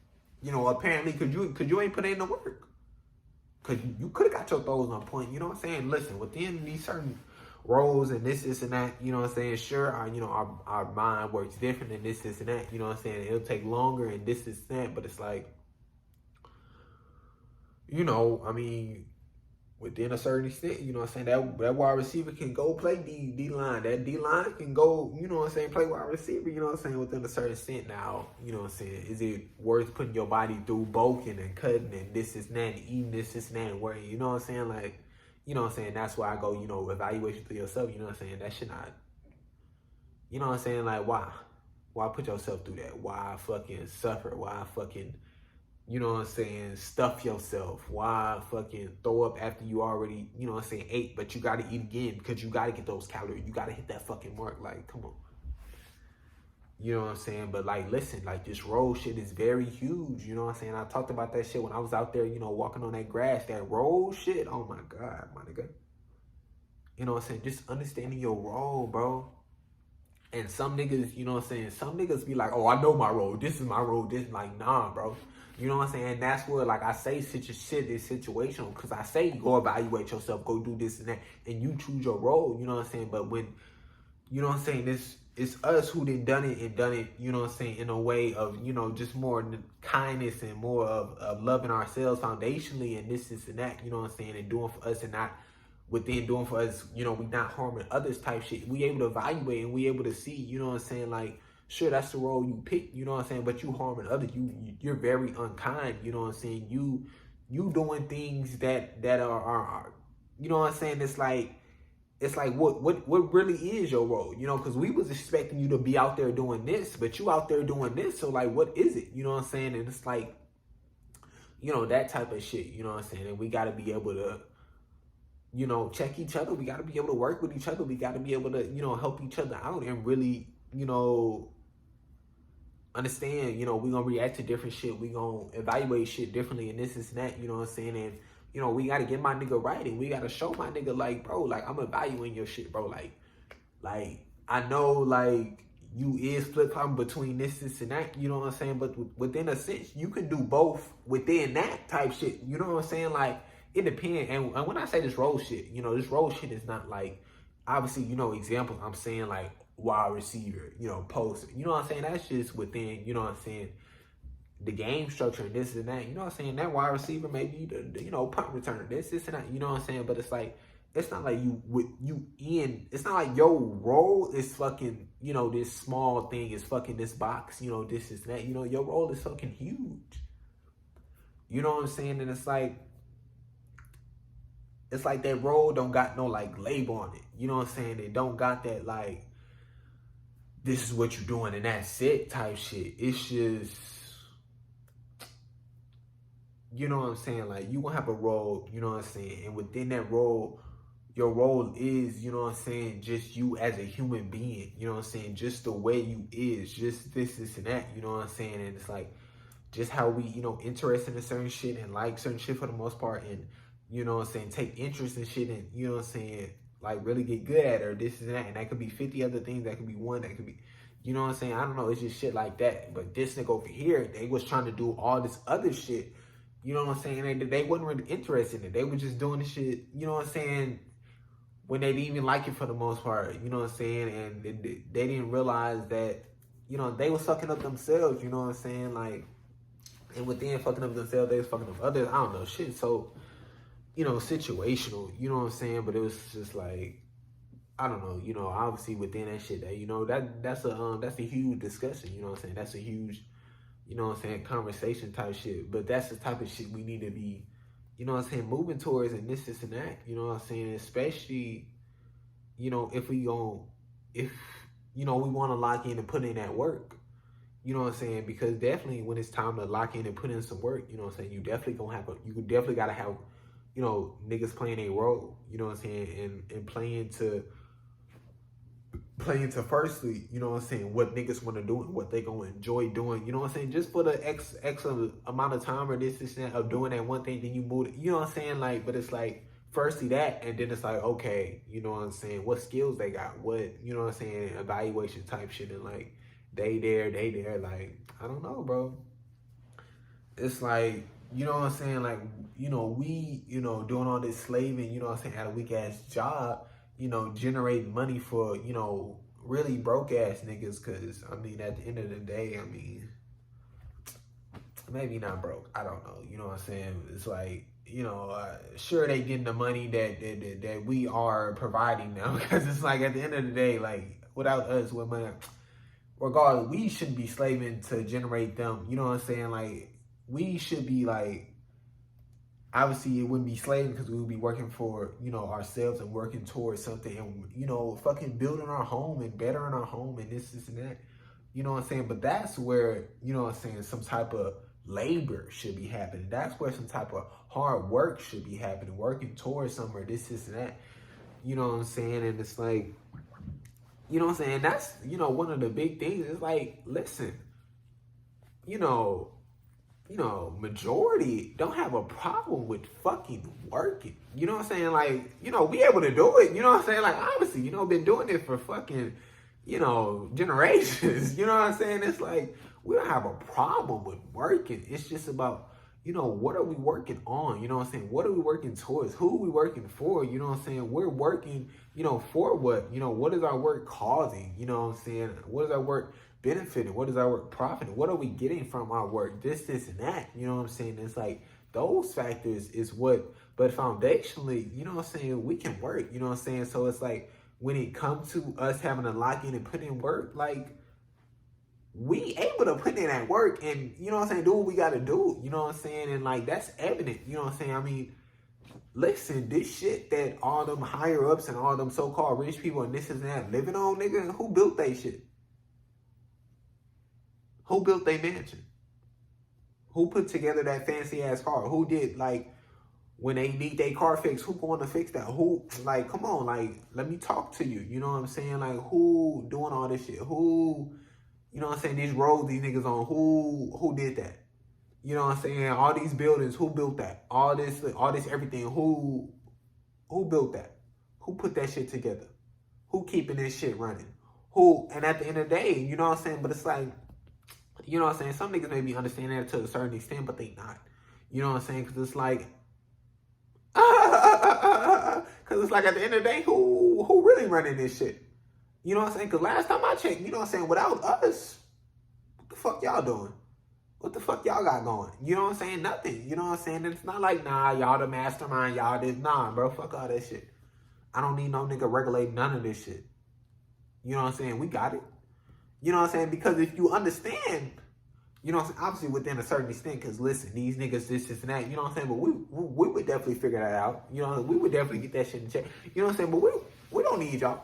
Apparently, cause you ain't put in the work. Cause you could have got your throws on point. You know what I'm saying? Listen, within these certain roles and this and that, you know what I'm saying? Sure, our mind works different than this and that, you know what I'm saying? It'll take longer and this and that, but it's like, I mean, within a certain extent, you know what I'm saying? That wide receiver can go play D-line. That D-line can go, you know what I'm saying, play wide receiver, you know what I'm saying, within a certain extent. Now, you know what I'm saying? Is it worth putting your body through bulking and cutting and this and that and eating this and that and worrying, you know what I'm saying? Like, you know what I'm saying? That's why I go, evaluation for yourself, you know what I'm saying? That should not, you know what I'm saying? Like, why? Why put yourself through that? Why fucking suffer? Why fucking, you know what I'm saying, stuff yourself? Why fucking throw up after you already, you know what I'm saying, ate, but you got to eat again because you got to get those calories. You got to hit that fucking mark. Like, come on. You know what I'm saying? But like, listen, like this road shit is very huge. You know what I'm saying? I talked about that shit when I was out there, walking on that grass, that road shit. Oh my God, my nigga. You know what I'm saying? Just understanding your role, bro. And some niggas, you know what I'm saying? Some niggas be like, oh, I know my role. This is my role. This, like, nah, bro. You know what I'm saying? And that's where, like, I say shit is situational. Because I say go evaluate yourself, go do this and that. And you choose your role, you know what I'm saying? But when, you know what I'm saying, it's us who done it, you know what I'm saying, in a way of, just more kindness and more of loving ourselves foundationally and this and that, you know what I'm saying, and doing for us and not within doing for us, we not harming others type shit. We able to evaluate and we able to see, you know what I'm saying, like, sure, that's the role you pick, you know what I'm saying, but you harming others. You're very unkind, you know what I'm saying. You doing things that are you know what I'm saying, it's like what really is your role, because we was expecting you to be out there doing this, but you out there doing this, so like, what is it, you know what I'm saying? And it's like, that type of shit, you know what I'm saying? And we got to be able to, check each other. We got to be able to work with each other. We got to be able to, help each other out and really, understand, we're going to react to different shit. We going to evaluate shit differently and this and that, you know what I'm saying? And, we got to get my nigga right, and we got to show my nigga, like, bro, like, I'm evaluating your shit, bro. Like, I know, like, you is flip-flopping between this and that, you know what I'm saying? But within a sense, you can do both within that type shit, you know what I'm saying? Like, it depends. And when I say this role shit, you know, this role shit is not like, obviously, you know, examples, I'm saying like wide receiver, you know, post, you know what I'm saying? That's just within, you know what I'm saying, the game structure and this and that, you know what I'm saying? That wide receiver, maybe, you know, punt returner, this and that, you know what I'm saying? But it's like, it's not like it's not like your role is fucking, you know, this small thing is fucking this box, you know, this is that, you know, your role is fucking huge. You know what I'm saying? And it's like that role don't got no like label on it. You know what I'm saying? It don't got that like, this is what you're doing and that's it type shit. It's just, you know what I'm saying? Like, you gonna have a role, you know what I'm saying? And within that role, your role is, you know what I'm saying, just you as a human being, you know what I'm saying? Just the way you is, just this and that, you know what I'm saying? And it's like, just how we, you know, interested in certain shit and like certain shit for the most part, and, you know what I'm saying, take interest in shit and, you know what I'm saying, like really get good at it or this and that. And that could be 50 other things, that could be one, that could be, you know what I'm saying? I don't know, it's just shit like that. But this nigga over here, they was trying to do all this other shit, you know what I'm saying? They wasn't really interested in it. They were just doing the shit, you know what I'm saying, when they didn't even like it for the most part, you know what I'm saying? And they didn't realize that, you know, they was fucking up themselves, you know what I'm saying? Like, and within fucking up themselves, they was fucking up others. I don't know, shit. So, you know, situational, you know what I'm saying? But it was just like, I don't know, you know, obviously within that shit, that, you know, that's a huge discussion, you know what I'm saying? That's a huge, you know what I'm saying, conversation type shit. But that's the type of shit we need to be, you know what I'm saying, moving towards, and this and that, you know what I'm saying? Especially, you know, if you know, we want to lock in and put in that work, you know what I'm saying? Because definitely when it's time to lock in and put in some work, you know what I'm saying, you definitely got to have, you know, niggas playing a role, you know what I'm saying, and playing to firstly, you know what I'm saying, what niggas want to do and what they gonna enjoy doing, you know what I'm saying, just for the X amount of time or this and that of doing that one thing, then you move it, you know what I'm saying, like, but it's like, firstly that, and then it's like, okay, you know what I'm saying, what skills they got, what, you know what I'm saying, evaluation type shit, and like, they there, like, I don't know, bro. It's like, you know what I'm saying, like, you know, we, you know, doing all this slaving, you know what I'm saying, at a weak ass job, you know, generating money for, you know, really broke ass niggas. Cause I mean, at the end of the day, I mean, maybe not broke, I don't know, you know what I'm saying? It's like, you know, sure, they getting the money that we are providing now. Cause it's like, at the end of the day, like, without us, with money, regardless, we shouldn't be slaving to generate them, you know what I'm saying? Like, we should be like, obviously it wouldn't be slaving because we would be working for, you know, ourselves and working towards something, and, you know, fucking building our home and bettering our home and this and that, you know what I'm saying? But that's where, you know what I'm saying, some type of labor should be happening. That's where some type of hard work should be happening, working towards somewhere, this and that, you know what I'm saying? And it's like, you know what I'm saying, that's, you know, one of the big things is like, listen, you know, majority don't have a problem with fucking working. You know what I'm saying? Like, you know, we able to do it. You know what I'm saying? Like, obviously, you know, been doing it for fucking, you know, generations. You know what I'm saying? It's like, we don't have a problem with working. It's just about, you know, what are we working on? You know what I'm saying? What are we working towards? Who are we working for? You know what I'm saying? We're working, you know, for what? You know, what is our work causing? You know what I'm saying? What is our work benefiting? What is our work profiting? What are we getting from our work? This and that. You know what I'm saying? It's like, those factors is what, but foundationally, you know what I'm saying, we can work, you know what I'm saying? So it's like, when it comes to us having to lock in and put in work, like, we able to put in that work and, you know what I'm saying, do what we got to do, you know what I'm saying? And like, that's evident, you know what I'm saying? I mean, listen, this shit that all them higher ups and all them so-called rich people and this and that living on, nigga, who built they shit? Who built their mansion? Who put together that fancy ass car? Who did, like, when they need their car fixed, who going to fix that? Who, like, come on, like, let me talk to you, you know what I'm saying? Like, who doing all this shit? Who, you know what I'm saying, these roads these niggas on, who did that? You know what I'm saying? All these buildings, who built that? All this everything, who built that? Who put that shit together? Who keeping this shit running? who, and at the end of the day, you know what I'm saying? But it's like, you know what I'm saying? Some niggas may be understanding that to a certain extent, but they not. You know what I'm saying? Because it's like, because it's like at the end of the day, who really running this shit? You know what I'm saying? Because last time I checked, you know what I'm saying? Without us, what the fuck y'all doing? What the fuck y'all got going? You know what I'm saying? Nothing. You know what I'm saying? It's not like, nah, y'all the mastermind, y'all did. Nah, bro, fuck all that shit. I don't need no nigga regulate none of this shit. You know what I'm saying? We got it. You know what I'm saying? Because if you understand, you know what I'm saying? Obviously within a certain extent, because listen, these niggas, this and that, you know what I'm saying? But we would definitely figure that out. You know, we would definitely get that shit in check. You know what I'm saying? But we don't need y'all.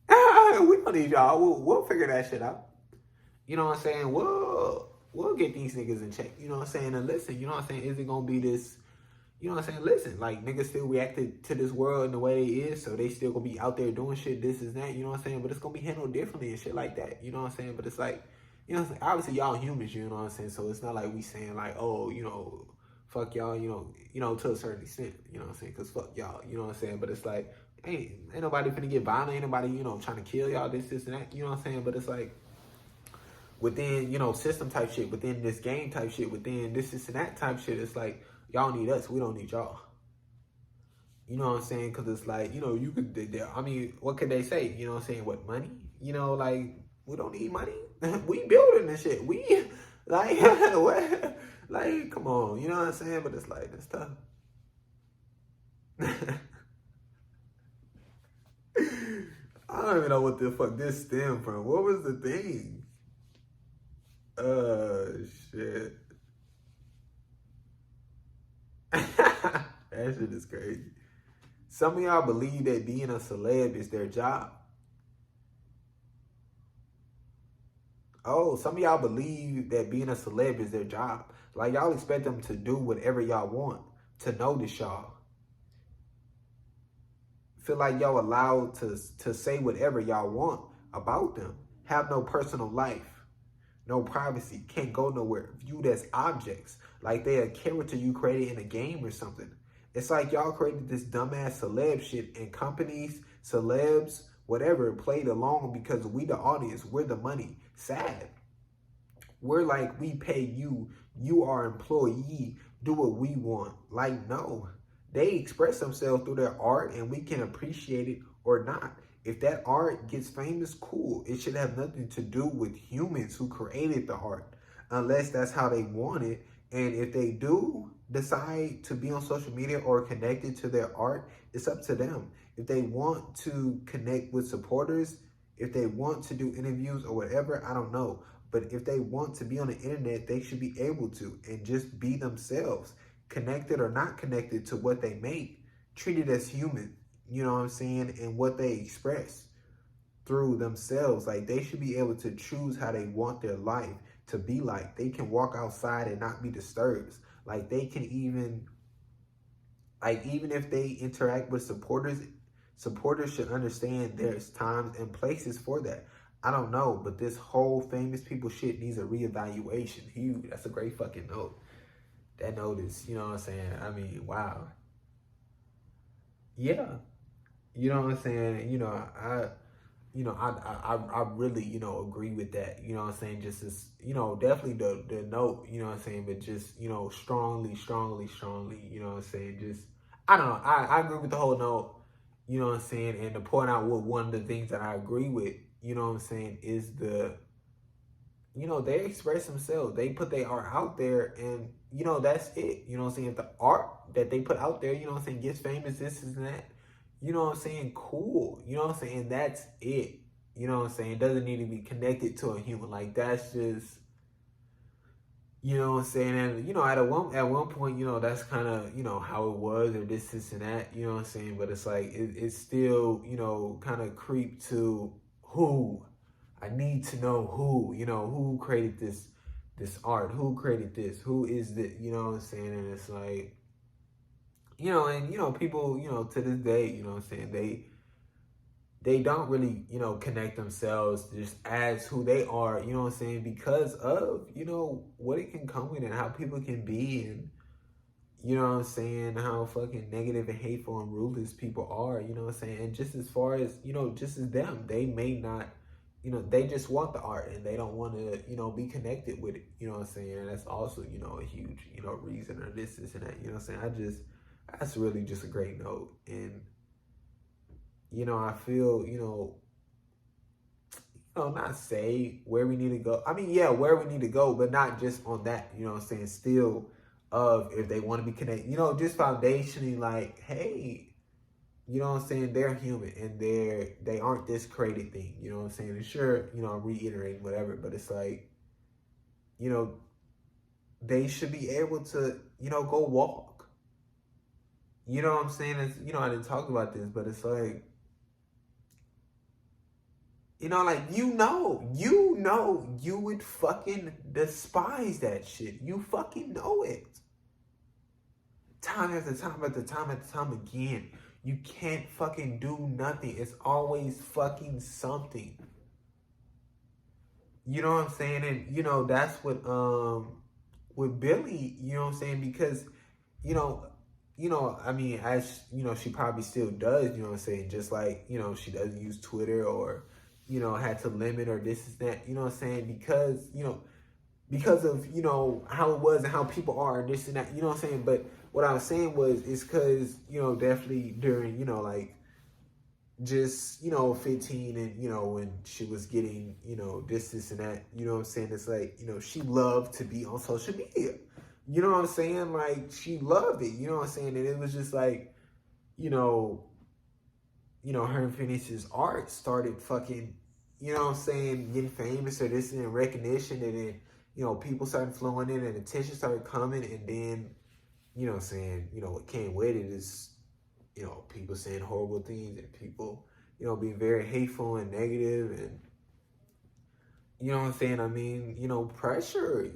We don't need y'all. We'll figure that shit out. You know what I'm saying? We'll get these niggas in check. You know what I'm saying? And listen, you know what I'm saying? Is it gonna be this? You know what I'm saying? Listen, like niggas still reacted to this world in the way it is, so they still gonna be out there doing shit, this is that, you know what I'm saying? But it's gonna be handled differently and shit like that. You know what I'm saying? But it's like, you know what I'm saying? Obviously y'all humans, you know what I'm saying? So it's not like we saying like, oh, you know, fuck y'all, you know, to a certain extent, you know what I'm saying? Cause fuck y'all, you know what I'm saying? But it's like, ain't nobody finna get violent, ain't nobody, you know, trying to kill y'all, this and that, you know what I'm saying? But it's like, within, you know, system type shit, within this game type shit, within this and that type shit, it's like, y'all need us, we don't need y'all. You know what I'm saying? Because it's like, you know, you could, I mean, what could they say? You know what I'm saying? What, money? You know, like, we don't need money. We building this shit. We, like, what? Like, come on. You know what I'm saying? But it's like, it's tough. I don't even know what the fuck this stemmed from. What was the thing? Shit. That shit is crazy. Some of y'all believe that being a celeb is their job. Oh, some of y'all believe that being a celeb is their job. Like y'all expect them to do whatever y'all want, to notice y'all. Feel like y'all allowed to say whatever y'all want about them. Have no personal life, no privacy, can't go nowhere. Viewed as objects, like they're a character you created in a game or something. It's like y'all created this dumbass celeb shit and companies, celebs, whatever, played along because we the audience, we're the money. Sad. We're like, we pay you, you are employee, do what we want. Like, no. They express themselves through their art and we can appreciate it or not. If that art gets famous, cool. It should have nothing to do with humans who created the art, unless that's how they want it. And if they do decide to be on social media or connected to their art, it's up to them. If they want to connect with supporters, if they want to do interviews or whatever, I don't know. But if they want to be on the internet, they should be able to and just be themselves, connected or not connected to what they make, treated as human, you know what I'm saying, and what they express through themselves. Like they should be able to choose how they want their life to be like. They can walk outside and not be disturbed. Like they can even if they interact with supporters should understand there's times and places for that. I don't know, but this whole famous people shit needs a reevaluation. Huge. That's a great fucking note. That note is, you know what I'm saying? I mean, wow. Yeah. You know what I'm saying? I really, you know, agree with that. You know what I'm saying? Just as, you know, definitely the note, you know what I'm saying? But just, you know, strongly, you know what I'm saying? Just, I don't know. I agree with the whole note, you know what I'm saying? And to point out what one of the things that I agree with, you know what I'm saying, is you know, they express themselves. They put their art out there and, you know, that's it. You know what I'm saying? If the art that they put out there, you know what I'm saying, gets famous, this and that, you know what I'm saying, cool. You know what I'm saying? That's it. You know what I'm saying? It doesn't need to be connected to a human. Like, that's just, you know what I'm saying? And, you know, at one point, you know, that's kind of, you know, how it was or this and that, you know what I'm saying? But it's like, it's still, you know, kind of creep to who. I need to know who, you know, who created this art, who created this, who is the, you know what I'm saying? And it's like, you know, and, you know, people, you know, to this day, you know what I'm saying, they don't really, you know, connect themselves just as who they are, you know what I'm saying, because of, you know, what it can come with and how people can be and, you know what I'm saying, how fucking negative and hateful and ruthless people are, you know what I'm saying, and just as far as, you know, just as them, they may not they just want the art and they don't want to, be connected with it. You know what I'm saying? And that's also, a huge, reason or this and that. You know what I'm saying? That's really just a great note. And, I feel, not say where we need to go. I mean, yeah, where we need to go, but not just on that, you know what I'm saying? Still, of if they want to be connected, just foundationally, like, hey, you know what I'm saying? They're human and they aren't this created thing, you know what I'm saying? And sure, I'm reiterating whatever, but it's like, they should be able to, go walk. You know what I'm saying? It's, I didn't talk about this, but it's like, like, you would fucking despise that shit. You fucking know it. Time after time after time after time again. You can't fucking do nothing. It's always fucking something. You know what I'm saying? And, that's what, with Billy, you know what I'm saying? Because, I mean, as, she probably still does, you know what I'm saying? Just like, she doesn't use Twitter or, had to limit or this is that, you know what I'm saying? Because of, how it was and how people are and this and that, you know what I'm saying? But what I was saying is because, definitely during, like, just, 15 and, when she was getting, this and that, you know what I'm saying? It's like, she loved to be on social media. You know what I'm saying? Like, she loved it, you know what I'm saying? And it was just like, her and Phoenix's art started fucking, you know what I'm saying, getting famous or this and recognition, and then, people started flowing in and attention started coming, and then, you know what I'm saying, what came with it is, people saying horrible things and people, being very hateful and negative and, you know what I'm saying? I mean, pressure,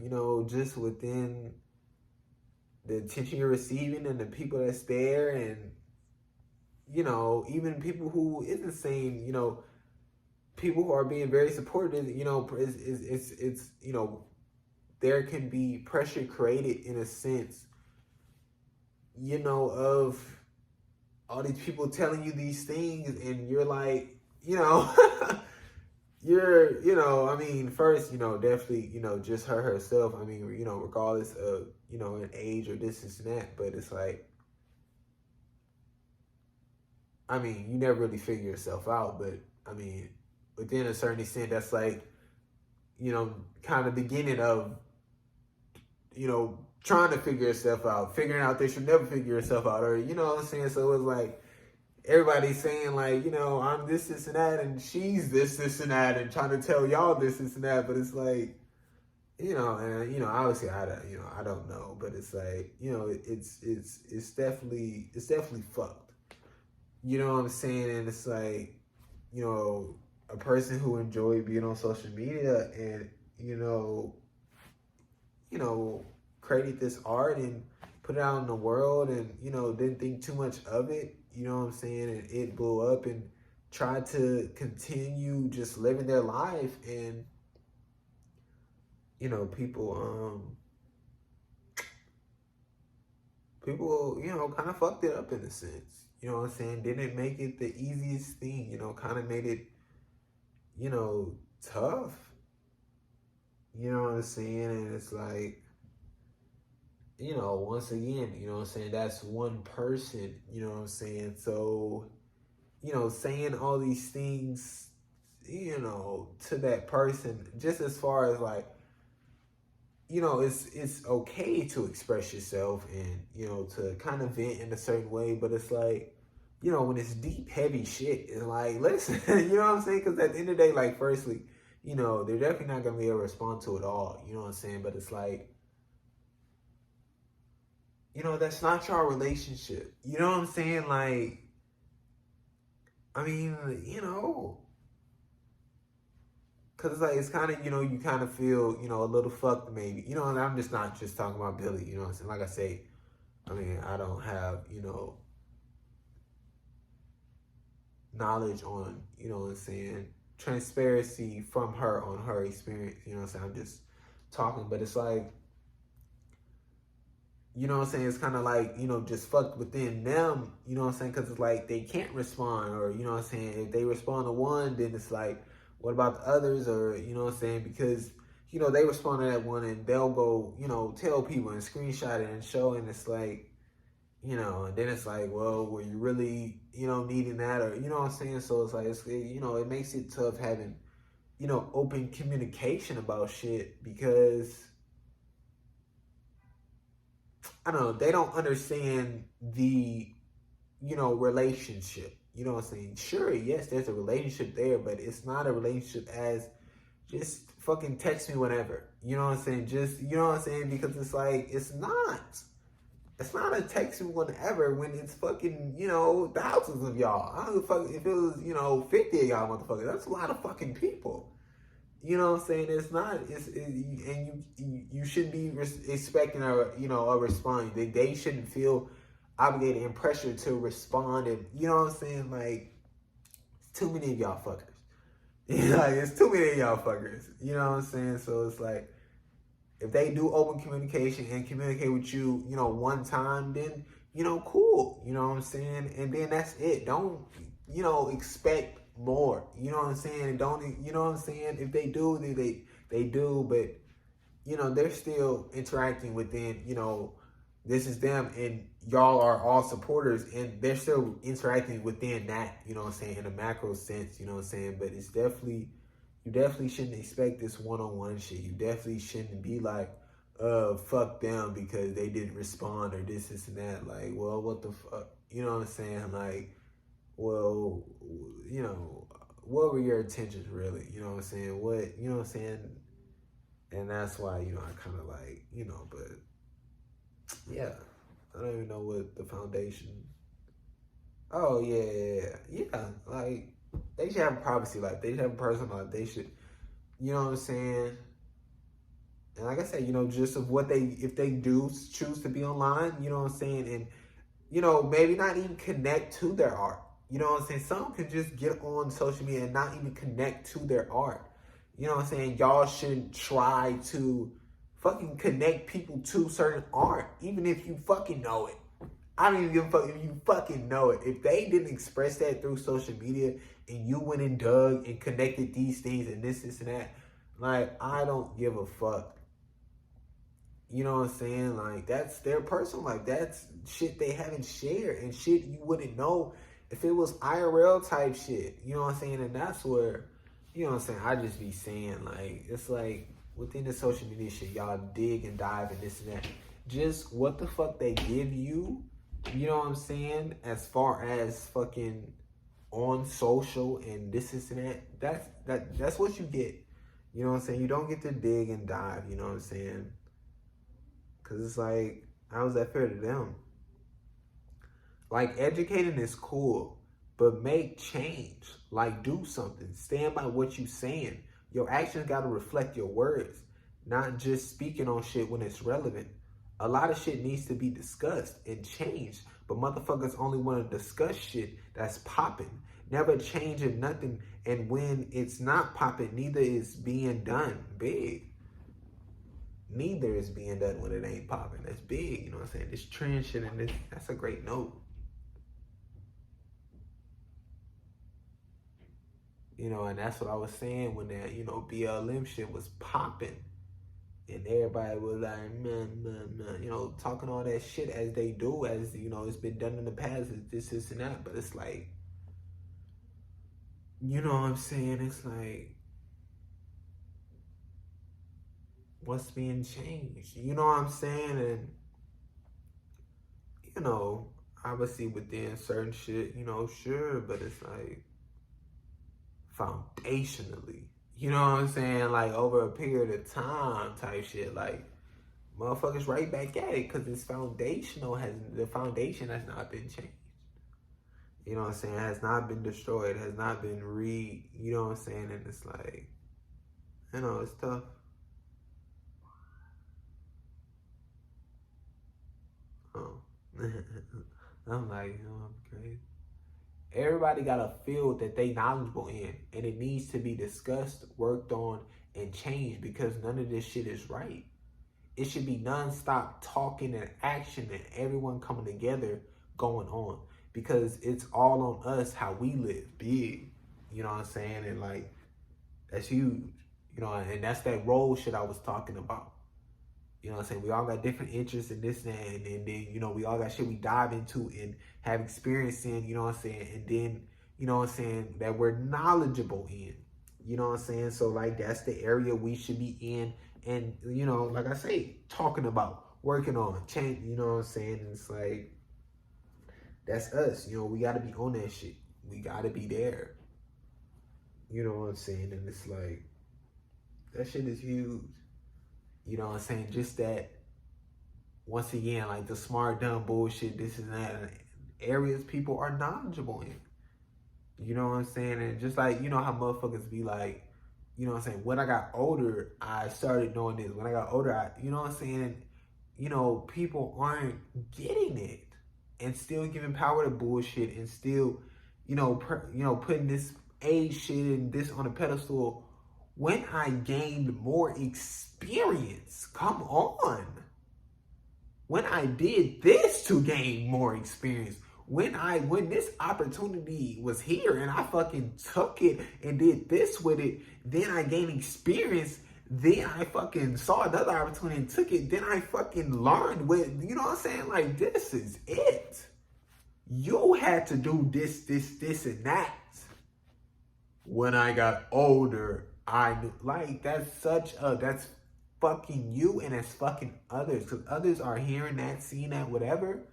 just within the attention you're receiving and the people that's there and, even people who isn't saying, people who are being very supportive, it's there can be pressure created in a sense, of all these people telling you these things and you're like, you're, I mean, first, definitely, just her herself. I mean, regardless of, an age or this and that, but it's like, I mean, you never really figure yourself out, but I mean, within a certain extent, that's like, kind of beginning of, trying to figure yourself out, figuring out that you'll never figure yourself out, or, you know what I'm saying? So it's like, everybody's saying like, I'm this and that, and she's this and that, and trying to tell y'all this and that, but it's like, and obviously I don't know, but it's like, it's definitely fucked. You know what I'm saying? And it's like, a person who enjoyed being on social media and, created this art and put it out in the world and, didn't think too much of it, you know what I'm saying? And it blew up and tried to continue just living their life. And, people, kind of fucked it up in a sense. You know what I'm saying? Didn't make it the easiest thing, kind of made it, tough. You know what I'm saying? And it's like, once again, you know what I'm saying? That's one person, you know what I'm saying? So, saying all these things, to that person, just as far as like, it's okay to express yourself and, to kind of vent in a certain way, but it's like, when it's deep, heavy shit, it's like, listen, you know what I'm saying? Because at the end of the day, like, firstly, they're definitely not going to be able to respond to it all, you know what I'm saying? But it's like, that's not your relationship. You know what I'm saying? Like, I mean, because it's like, it's kind of, you kind of feel, a little fucked maybe. And I'm just not just talking about Billy, you know what I'm saying? Like I say, I mean, I don't have, knowledge on, what I'm saying, transparency from her on her experience, you know what I'm saying? I'm just talking, but it's like, you know what I'm saying? It's kind of like, just fucked within them, you know what I'm saying? Because it's like they can't respond, or, you know what I'm saying? If they respond to one, then it's like, What about the others? Or, you know what I'm saying? Because, you know, they respond to that one and they'll go, you know, tell people and screenshot it and show, and it's like, you know, and then it's like, well, were you really, you know, needing that? Or, you know what I'm saying? So it's like, you know, it makes it tough having, you know, open communication about shit, because, I don't know, they don't understand the, you know, relationship. You know what I'm saying? Sure, yes, there's a relationship there, but it's not a relationship as just fucking text me whenever. You know what I'm saying? Just, you know what I'm saying? Because it's like, it's not. It's not a text me whenever when it's fucking, you know, thousands of y'all. I don't give a fuck if it was, you know, 50 of y'all motherfuckers. That's a lot of fucking people. You know what I'm saying? It's not, and you shouldn't be expecting a, you know, a response. They shouldn't feel obligated and pressured to respond. And, you know what I'm saying? Like, it's too many of y'all fuckers. Like, it's too many of y'all fuckers. You know what I'm saying? So it's like, if they do open communication and communicate with you, you know, one time, then, you know, cool. You know what I'm saying? And then that's it. Don't, you know, expect more. You know what I'm saying? Don't, you know what I'm saying? If they do, they do, but, you know, they're still interacting within, you know, this is them and y'all are all supporters, and they're still interacting within that, you know what I'm saying, in a macro sense, you know what I'm saying? But it's definitely, you definitely shouldn't expect this one-on-one shit. You definitely shouldn't be like, fuck them because they didn't respond or this and that. Like, well, what the fuck? You know what I'm saying? Like, well, you know, what were your intentions really? You know what I'm saying? What, you know what I'm saying? And that's why, you know, I kind of like, you know, but yeah, I don't even know what the foundation. Oh, yeah. Like, they should have a privacy life. They should have a personal life. They should, you know what I'm saying? And like I said, you know, just of what they, if they do choose to be online, you know what I'm saying? And, you know, maybe not even connect to their art. You know what I'm saying? Some can just get on social media and not even connect to their art. You know what I'm saying? Y'all shouldn't try to fucking connect people to certain art, even if you fucking know it. I don't even give a fuck if you fucking know it. If they didn't express that through social media and you went and dug and connected these things and this and that, like, I don't give a fuck. You know what I'm saying? Like, that's their personal life. That's shit they haven't shared and shit you wouldn't know if it was IRL type shit. You know what I'm saying? And that's where, you know what I'm saying, I just be saying, like, it's like within the social media shit, y'all dig and dive and this and that. Just what the fuck they give you, you know what I'm saying, as far as fucking on social and this and that, that's what you get. You know what I'm saying? You don't get to dig and dive, you know what I'm saying? Because it's like, how is that fair to them? Like, educating is cool, but make change. Like, do something. Stand by what you saying. Your actions got to reflect your words, not just speaking on shit when it's relevant. A lot of shit needs to be discussed and changed, but motherfuckers only want to discuss shit that's popping. Never changing nothing, and when it's not popping, neither is being done big. Neither is being done when it ain't popping. That's big, you know what I'm saying? This trend shit and this, that's a great note. You know, and that's what I was saying when that, you know, BLM shit was popping. And everybody was like, man, you know, talking all that shit as they do, as, you know, it's been done in the past, this, and that. But it's like, you know what I'm saying? It's like, what's being changed? You know what I'm saying? And, you know, obviously within certain shit, you know, sure, but it's like, foundationally, you know what I'm saying? Like, over a period of time type shit, like, motherfuckers right back at it because it's foundational, the foundation has not been changed. You know what I'm saying? It has not been destroyed, has not been you know what I'm saying? And it's like, you know, it's tough. Oh. I'm like, you know, I'm crazy. Everybody got a field that they knowledgeable in, and it needs to be discussed, worked on, and changed because none of this shit is right. It should be non-stop talking and action and everyone coming together going on because it's all on us how we live big. You know what I'm saying? And like, That's huge. You know, and that's that role shit I was talking about. You know what I'm saying? We all got different interests in this and that, and then, you know, we all got shit we dive into and have experience in, you know what I'm saying? And then, you know what I'm saying, that we're knowledgeable in. You know what I'm saying? So, like, that's the area we should be in. And, you know, like I say, talking about, working on, change, you know what I'm saying? And it's like, that's us. You know, we got to be on that shit. We got to be there. You know what I'm saying? And it's like, that shit is huge. You know what I'm saying? Just that, once again, like the smart, dumb bullshit, this and that, areas people are knowledgeable in. You know what I'm saying? And just like, you know how motherfuckers be like, you know what I'm saying? When I got older, I started knowing this. When I got older, you know what I'm saying? You know, people aren't getting it and still giving power to bullshit and still, you know, putting this age shit and this on a pedestal. When I gained more experience, come on. When I did this to gain more experience, when this opportunity was here and I fucking took it and did this with it, then I gained experience. Then I fucking saw another opportunity and took it. Then I fucking learned with, you know what I'm saying? Like, this is it. You had to do this, and that. When I got older, I knew, like, that's fucking you and it's fucking others. Because others are hearing that, seeing that, whatever.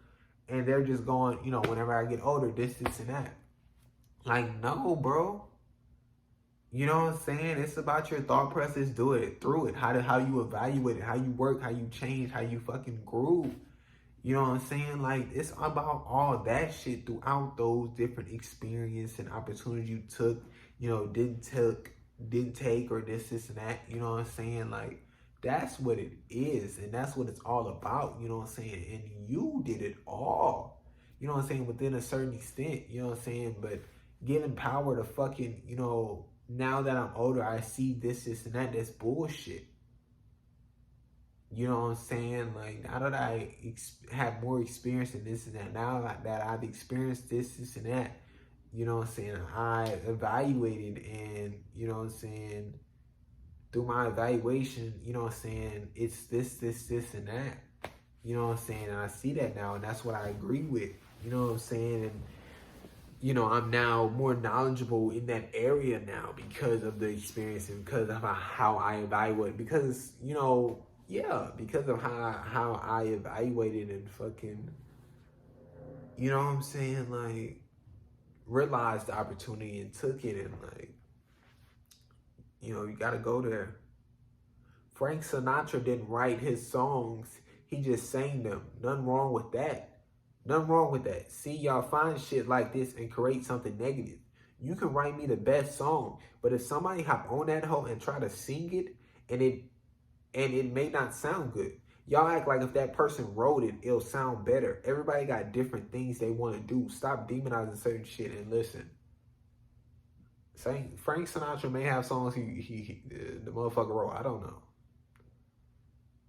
And they're just going, you know, whenever I get older, this, and that. Like, no, bro. You know what I'm saying? It's about your thought process. Do it through it. How you evaluate it, how you work, how you change, how you fucking groove. You know what I'm saying? Like, it's about all that shit throughout those different experiences and opportunities you took, you know, didn't take, or this, and that. You know what I'm saying? Like, that's what it is, and that's what it's all about. You know what I'm saying? And you did it all. You know what I'm saying? Within a certain extent. You know what I'm saying? But getting power to fucking, you know, now that I'm older, I see this, and that. That's bullshit. You know what I'm saying? Like, now that I have more experience in this and that, now that I've experienced this, and that, you know what I'm saying, I evaluated, and, you know what I'm saying, through my evaluation, you know what I'm saying, it's this, and that. You know what I'm saying? And I see that now, and that's what I agree with. You know what I'm saying? And, you know, I'm now more knowledgeable in that area now because of the experience and because of how I evaluate. Because, you know, yeah, because of how I evaluated and fucking, you know what I'm saying, like, realized the opportunity and took it, and, like, you know, you gotta go there. Frank Sinatra didn't write his songs, he just sang them. Nothing wrong with that. Nothing wrong with that. See, y'all find shit like this and create something negative. You can write me the best song, but if somebody hop on that hoe and try to sing it, and it may not sound good. Y'all act like if that person wrote it, it'll sound better. Everybody got different things they want to do. Stop demonizing certain shit and listen. Frank Sinatra may have songs the motherfucker wrote. I don't know.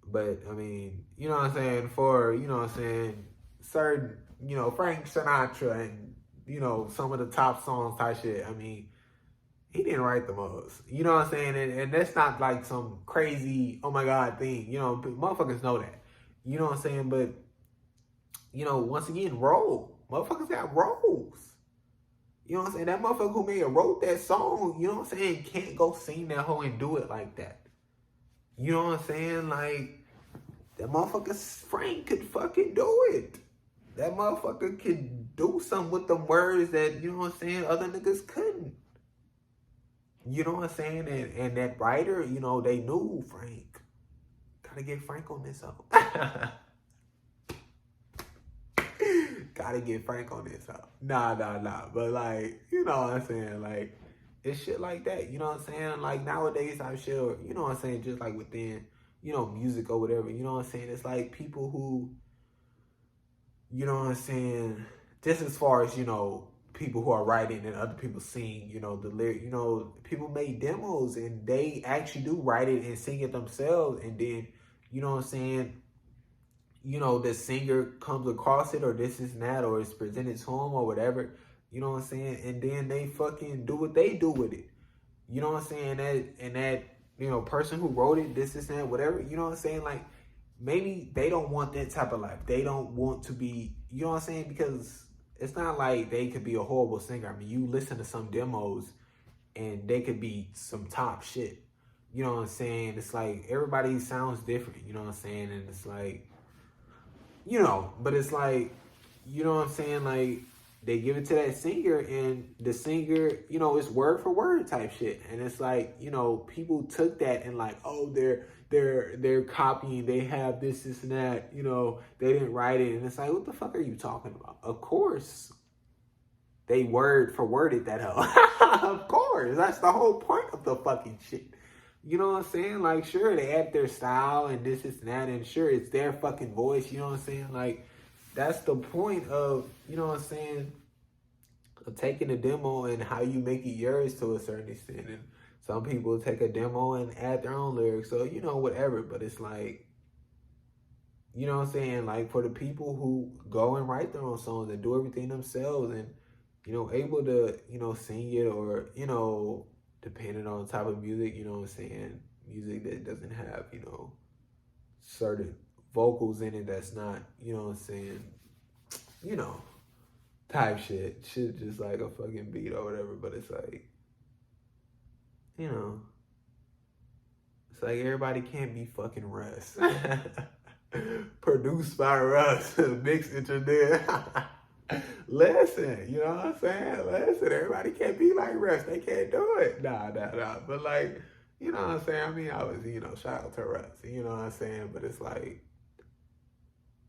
But, I mean, you know what I'm saying? For, you know what I'm saying, certain, you know, Frank Sinatra and, you know, some of the top songs type shit, I mean, he didn't write the most. You know what I'm saying? And that's not like some crazy, oh my God thing. You know, motherfuckers know that. You know what I'm saying? But, you know, once again, role. Motherfuckers got roles. You know what I'm saying? That motherfucker who may have wrote that song, you know what I'm saying, can't go sing that hoe and do it like that. You know what I'm saying? Like, that motherfucker Frank could fucking do it. That motherfucker could do something with them words that, you know what I'm saying, other niggas couldn't. You know what I'm saying? And that writer, you know, they knew Frank. Gotta get Frank on this hoe. Gotta get Frank on this hoe. Nah. But, like, you know what I'm saying? Like, it's shit like that. You know what I'm saying? Like, nowadays, I'm sure, you know what I'm saying, just like within, you know, music or whatever, you know what I'm saying? It's like people who, you know what I'm saying, just as far as, you know, people who are writing and other people sing, you know, the lyric, you know, people make demos and they actually do write it and sing it themselves, and then, you know what I'm saying, you know, the singer comes across it or this is that, or it's presented to them or whatever, you know what I'm saying, and then they fucking do what they do with it. You know what I'm saying? That person who wrote it, this and that, whatever, you know what I'm saying? Like, maybe they don't want that type of life. They don't want to be, you know what I'm saying? Because it's not like they could be a horrible singer. I mean, you listen to some demos and they could be some top shit. You know what I'm saying? It's like everybody sounds different, you know what I'm saying? And it's like, but it's like, you know what I'm saying? Like, they give it to that singer, and the singer, it's word for word type shit. And it's like, people took that and like, oh, they're copying, they have this and that, they didn't write it. And it's like, what the fuck are you talking about? Of course, they word for worded that hell. Of course, that's the whole point of the fucking shit. You know what I'm saying? Like, sure, they add their style and this and that, and sure, it's their fucking voice. You know what I'm saying? Like, that's the point of, you know what I'm saying, of taking a demo and how you make it yours to a certain extent. And some people take a demo and add their own lyrics. So, whatever. But it's like, you know what I'm saying? Like, for the people who go and write their own songs and do everything themselves and, able to, sing it or, depending on the type of music, you know what I'm saying? Music that doesn't have, certain vocals in it that's not, you know what I'm saying? Type shit. Shit just like a fucking beat or whatever. But it's like, it's like everybody can't be fucking Russ. Produced by Russ. Mixed engineer. Listen, you know what I'm saying? Listen, everybody can't be like Russ. They can't do it. Nah. But like, you know what I'm saying? I mean, I was, shout out to Russ. You know what I'm saying? But it's like,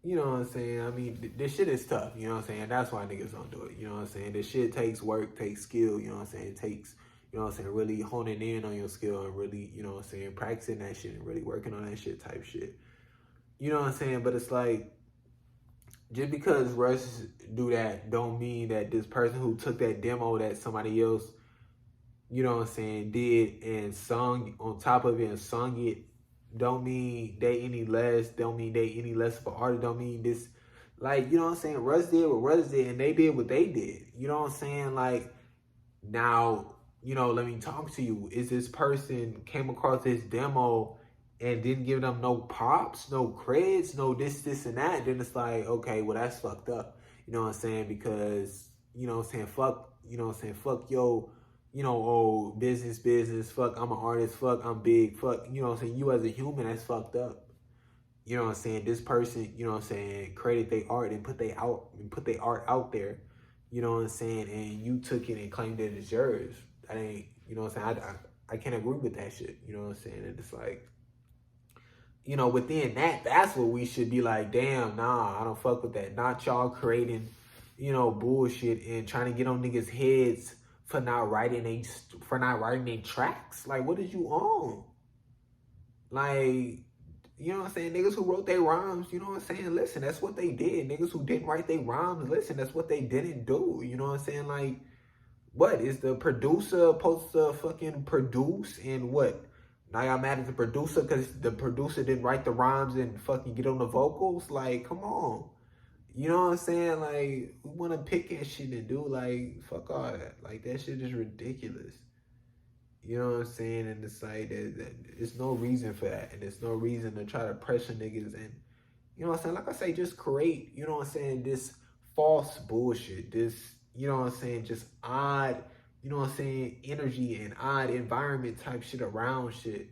you know what I'm saying? I mean, this shit is tough. You know what I'm saying? That's why niggas don't do it. You know what I'm saying? This shit takes work, takes skill. You know what I'm saying? It takes, you know what I'm saying, really honing in on your skill and really, you know what I'm saying, practicing that shit and really working on that shit type shit. You know what I'm saying? But it's like, just because Russ do that don't mean that this person who took that demo that somebody else, you know what I'm saying, did and sung on top of it and sung it, don't mean they any less, don't mean they any less of an artist, don't mean this, like, you know what I'm saying, Russ did what Russ did and they did what they did. You know what I'm saying? Like, now, let me talk to you. Is this person came across this demo and didn't give them no props, no creds, no this, and that, then it's like, okay, well, that's fucked up. You know what I'm saying? Because, you know what I'm saying, fuck yo, oh, business, fuck, I'm an artist, fuck, I'm big, fuck, you know what I'm saying, you as a human, that's fucked up. You know what I'm saying? This person, you know what I'm saying, credit their art and put their art out there, you know what I'm saying, and you took it and claimed it as yours. That ain't, you know what I'm saying, I can't agree with that shit, you know what I'm saying, and it's like, within that's what we should be like, damn, nah, I don't fuck with that. Not y'all creating, bullshit and trying to get on niggas' heads for not writing their tracks. Like, what did you own? Like, you know what I'm saying? Niggas who wrote their rhymes, you know what I'm saying? Listen, that's what they did. Niggas who didn't write their rhymes, listen, that's what they didn't do. You know what I'm saying? Like, what? Is the producer supposed to fucking produce and what? Now y'all mad at the producer because the producer didn't write the rhymes and fucking get on the vocals? Like, come on. You know what I'm saying? Like, we want to pick at shit and do, like, fuck all that. Like, that shit is ridiculous. You know what I'm saying? And it's like, there's no reason for that. And there's no reason to try to pressure niggas. And, you know what I'm saying? Like I say, just create, you know what I'm saying, this false bullshit. This, you know what I'm saying, just odd, you know what I'm saying, energy and odd environment type shit around shit.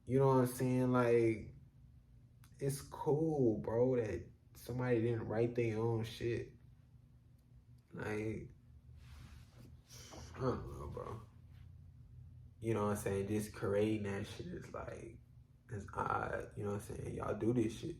You know what I'm saying? Like, it's cool, bro, that somebody didn't write their own shit. Like, I don't know, bro. You know what I'm saying? Just creating that shit is like, it's odd. You know what I'm saying? Y'all do this shit.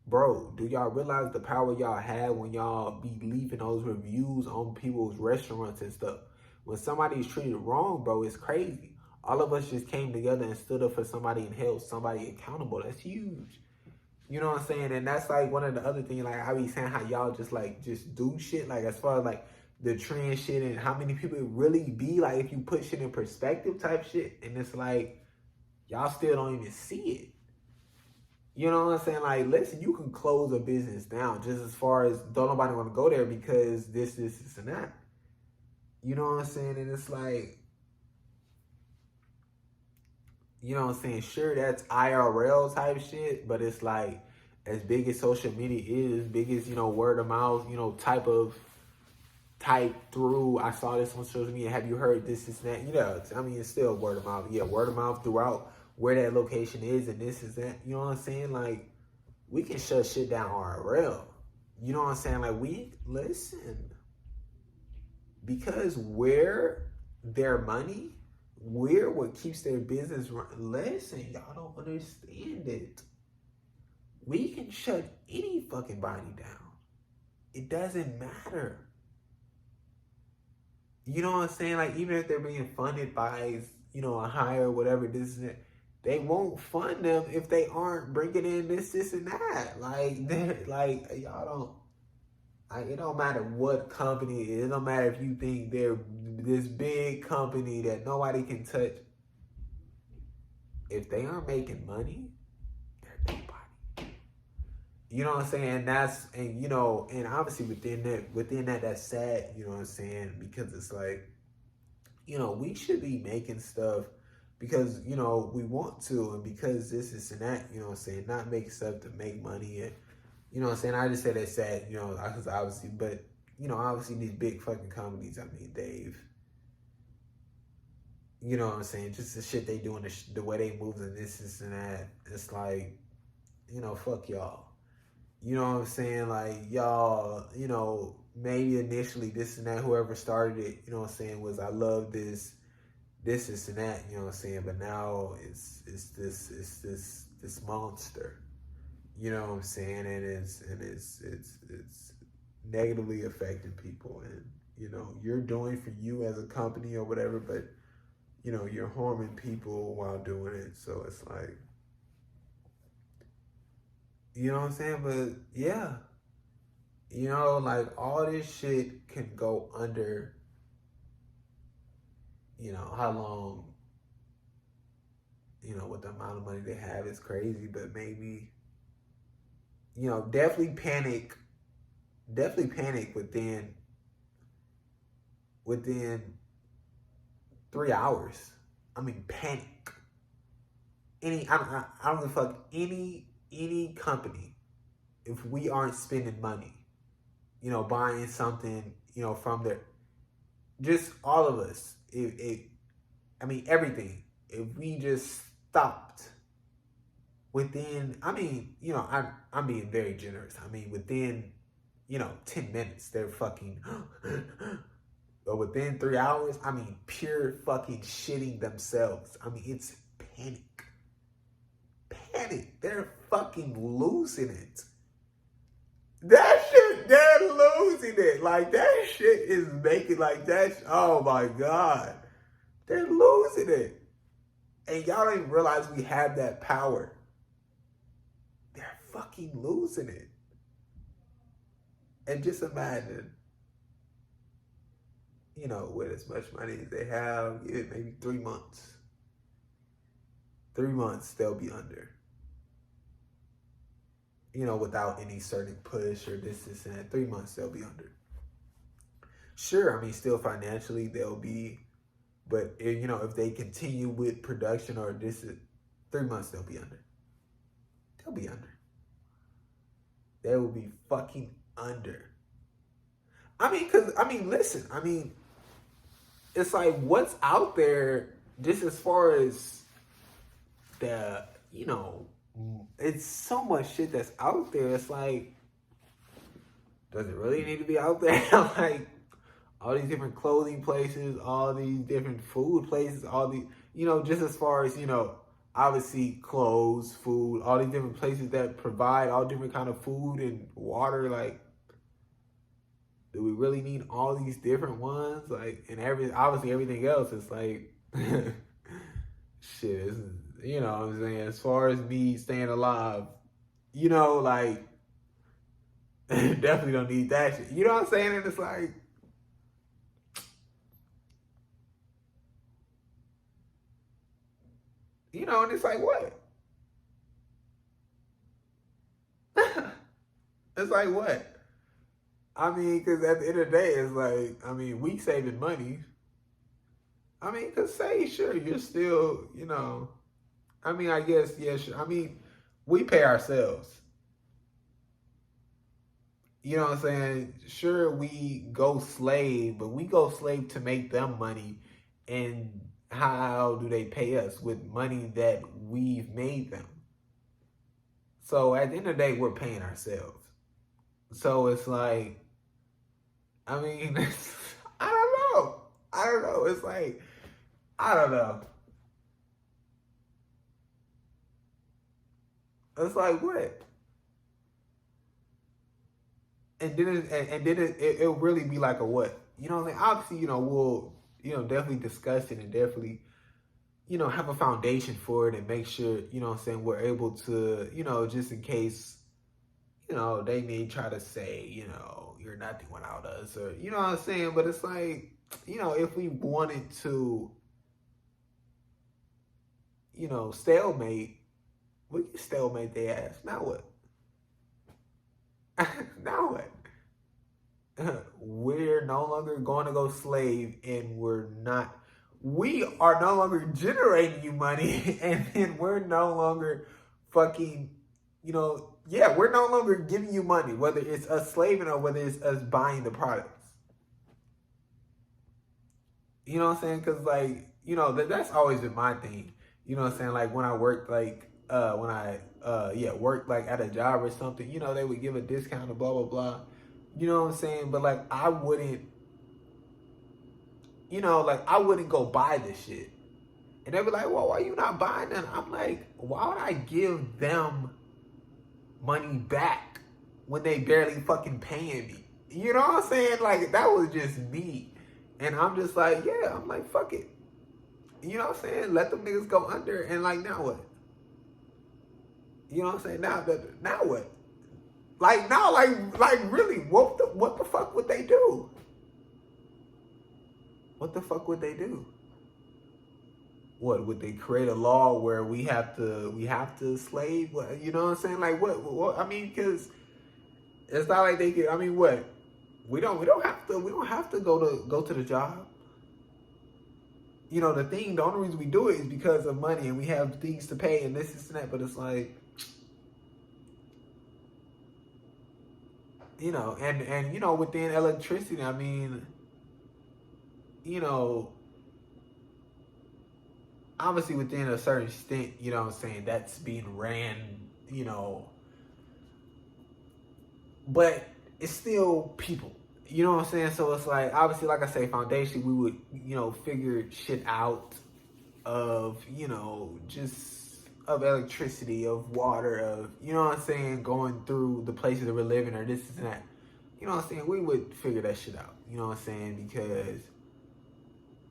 Bro, do y'all realize the power y'all have when y'all be leaving those reviews on people's restaurants and stuff? When somebody's treated wrong, bro, it's crazy. All of us just came together and stood up for somebody and held somebody accountable. That's huge. You know what I'm saying? And that's like one of the other things, like I be saying how y'all just do shit. Like as far as like the trend shit and how many people it really be, like if you put shit in perspective type shit. And it's like, y'all still don't even see it. You know what I'm saying? Like, listen, you can close a business down just as far as don't nobody want to go there because this, and that. You know what I'm saying? And it's like, you know what I'm saying? Sure, that's IRL type shit, but it's like as big as social media is, big as, you know, word of mouth, you know, type through, I saw this on social media, have you heard this, that, you know, I mean, it's still word of mouth. Yeah, word of mouth throughout where that location is and this is that, you know what I'm saying? Like, we can shut shit down RL. You know what I'm saying? Like, listen, because we're their money, we're what keeps their business running. Listen, y'all don't understand it. We can shut any fucking body down. It doesn't matter. You know what I'm saying? Like, even if they're being funded by, you know, a higher whatever, this and that, they won't fund them if they aren't bringing in this, and that. Like, y'all don't. Like, it don't matter what company it is. It don't matter if you think they're this big company that nobody can touch. If they aren't making money, they're nobody. You know what I'm saying? And you know, and obviously within that, that's sad. You know what I'm saying? Because it's like, you know, we should be making stuff because, you know, we want to, and because this and that. You know what I'm saying? Not make stuff to make money and. You know what I'm saying? I just said that's sad, you know, because obviously, but, you know, obviously these big fucking companies, I mean, you know what I'm saying? Just the shit they do and the way they move and this and that. It's like, you know, fuck y'all. You know what I'm saying? Like, y'all, you know, maybe initially this and that, whoever started it, you know what I'm saying, was I love this and that, you know what I'm saying? But now it's this monster. You know what I'm saying? And it's negatively affecting people. And, you know, you're doing for you as a company or whatever, but, you know, you're harming people while doing it. So it's like, you know what I'm saying? But yeah, you know, like all this shit can go under, you know, how long, you know, what the amount of money they have is crazy, but maybe, you know, definitely panic within 3 hours. I mean, panic. I don't give a fuck any company if we aren't spending money, you know, buying something, you know, from their, just all of us. I mean, everything. If we just stopped within, I mean, you know, I'm being very generous. I mean, within, you know, 10 minutes, they're fucking, but within 3 hours, I mean, pure fucking shitting themselves. I mean, it's panic. Panic. They're fucking losing it. That shit, they're losing it. Like, that shit is making, like, that, oh my God. They're losing it. And y'all don't even realize we have that power. They're fucking losing it. And just imagine, you know, with as much money as they have, give it maybe 3 months. 3 months, they'll be under. You know, without any certain push or this, and that. 3 months, they'll be under. Sure, I mean, still financially, they'll be, but, you know, if they continue with production or this, 3 months, they'll be under. They'll be under. They will be fucking under. I mean, listen, I mean, it's like what's out there, just as far as the, you know, it's so much shit that's out there. It's like, does it really need to be out there? Like, all these different clothing places, all these different food places, all these, you know, just as far as, you know, obviously clothes, food, all these different places that provide all different kind of food and water. Like, do we really need all these different ones? Like, and obviously everything else is like, shit, you know what I'm saying? As far as me staying alive, you know, like, definitely don't need that shit. You know what I'm saying? And it's like, you know, and it's like, what? It's like, what? I mean, because at the end of the day, it's like, I mean, we saving money. I mean, because say, sure, you're still, you know, I mean, I guess, yeah, sure. I mean, we pay ourselves. You know what I'm saying? Sure, we go slave, but we go slave to make them money. And how do they pay us? With money that we've made them. So at the end of the day, we're paying ourselves. So it's like, I mean, I don't know. I don't know. It's like, I don't know. It's like, what? And then it'll really be like a what? You know what I'm saying? Obviously, we'll, definitely discuss it and definitely, have a foundation for it and make sure, what I'm saying, we're able to, just in case, they may try to say, you're nothing without us, or, you know what I'm saying? But it's like, if we wanted to, stalemate, we can stalemate their ass. Now what? Now what? We're no longer going to go slave, and we are no longer generating you money, and then we're no longer fucking, yeah, we're no longer giving you money, whether it's us slaving or whether it's us buying the products. You know what I'm saying? Because, like, that's always been my thing. You know what I'm saying? Like, when I worked, like, worked, like, at a job or something, they would give a discount or blah, blah, blah. You know what I'm saying? But, like, I wouldn't, I wouldn't go buy this shit. And they'd be like, well, why are you not buying them? I'm like, why would I give them money back when they barely fucking paying me? You know what I'm saying? Like, that was just me. And I'm just like, yeah, I'm like, fuck it. You know what I'm saying? Let them niggas go under, and like, now what? You know what I'm saying? Now what? Like, now, like really, what the fuck would they do? What the fuck would they do? What would they create a law where we have to slave? What, you know what I'm saying? Like, what I mean, because it's not like they could. I mean, what? We don't have to go to the job. The only reason we do it is because of money, and we have things to pay and this and that. But it's like, and within electricity, I mean, obviously within a certain extent, what I'm saying, that's being ran, but it's still people. You know what I'm saying? So it's like, obviously, like I say, foundation, we would, figure shit out of, just of electricity, of water, of, you know what I'm saying, going through the places that we're living or this and that. You know what I'm saying? We would figure that shit out. You know what I'm saying? Because,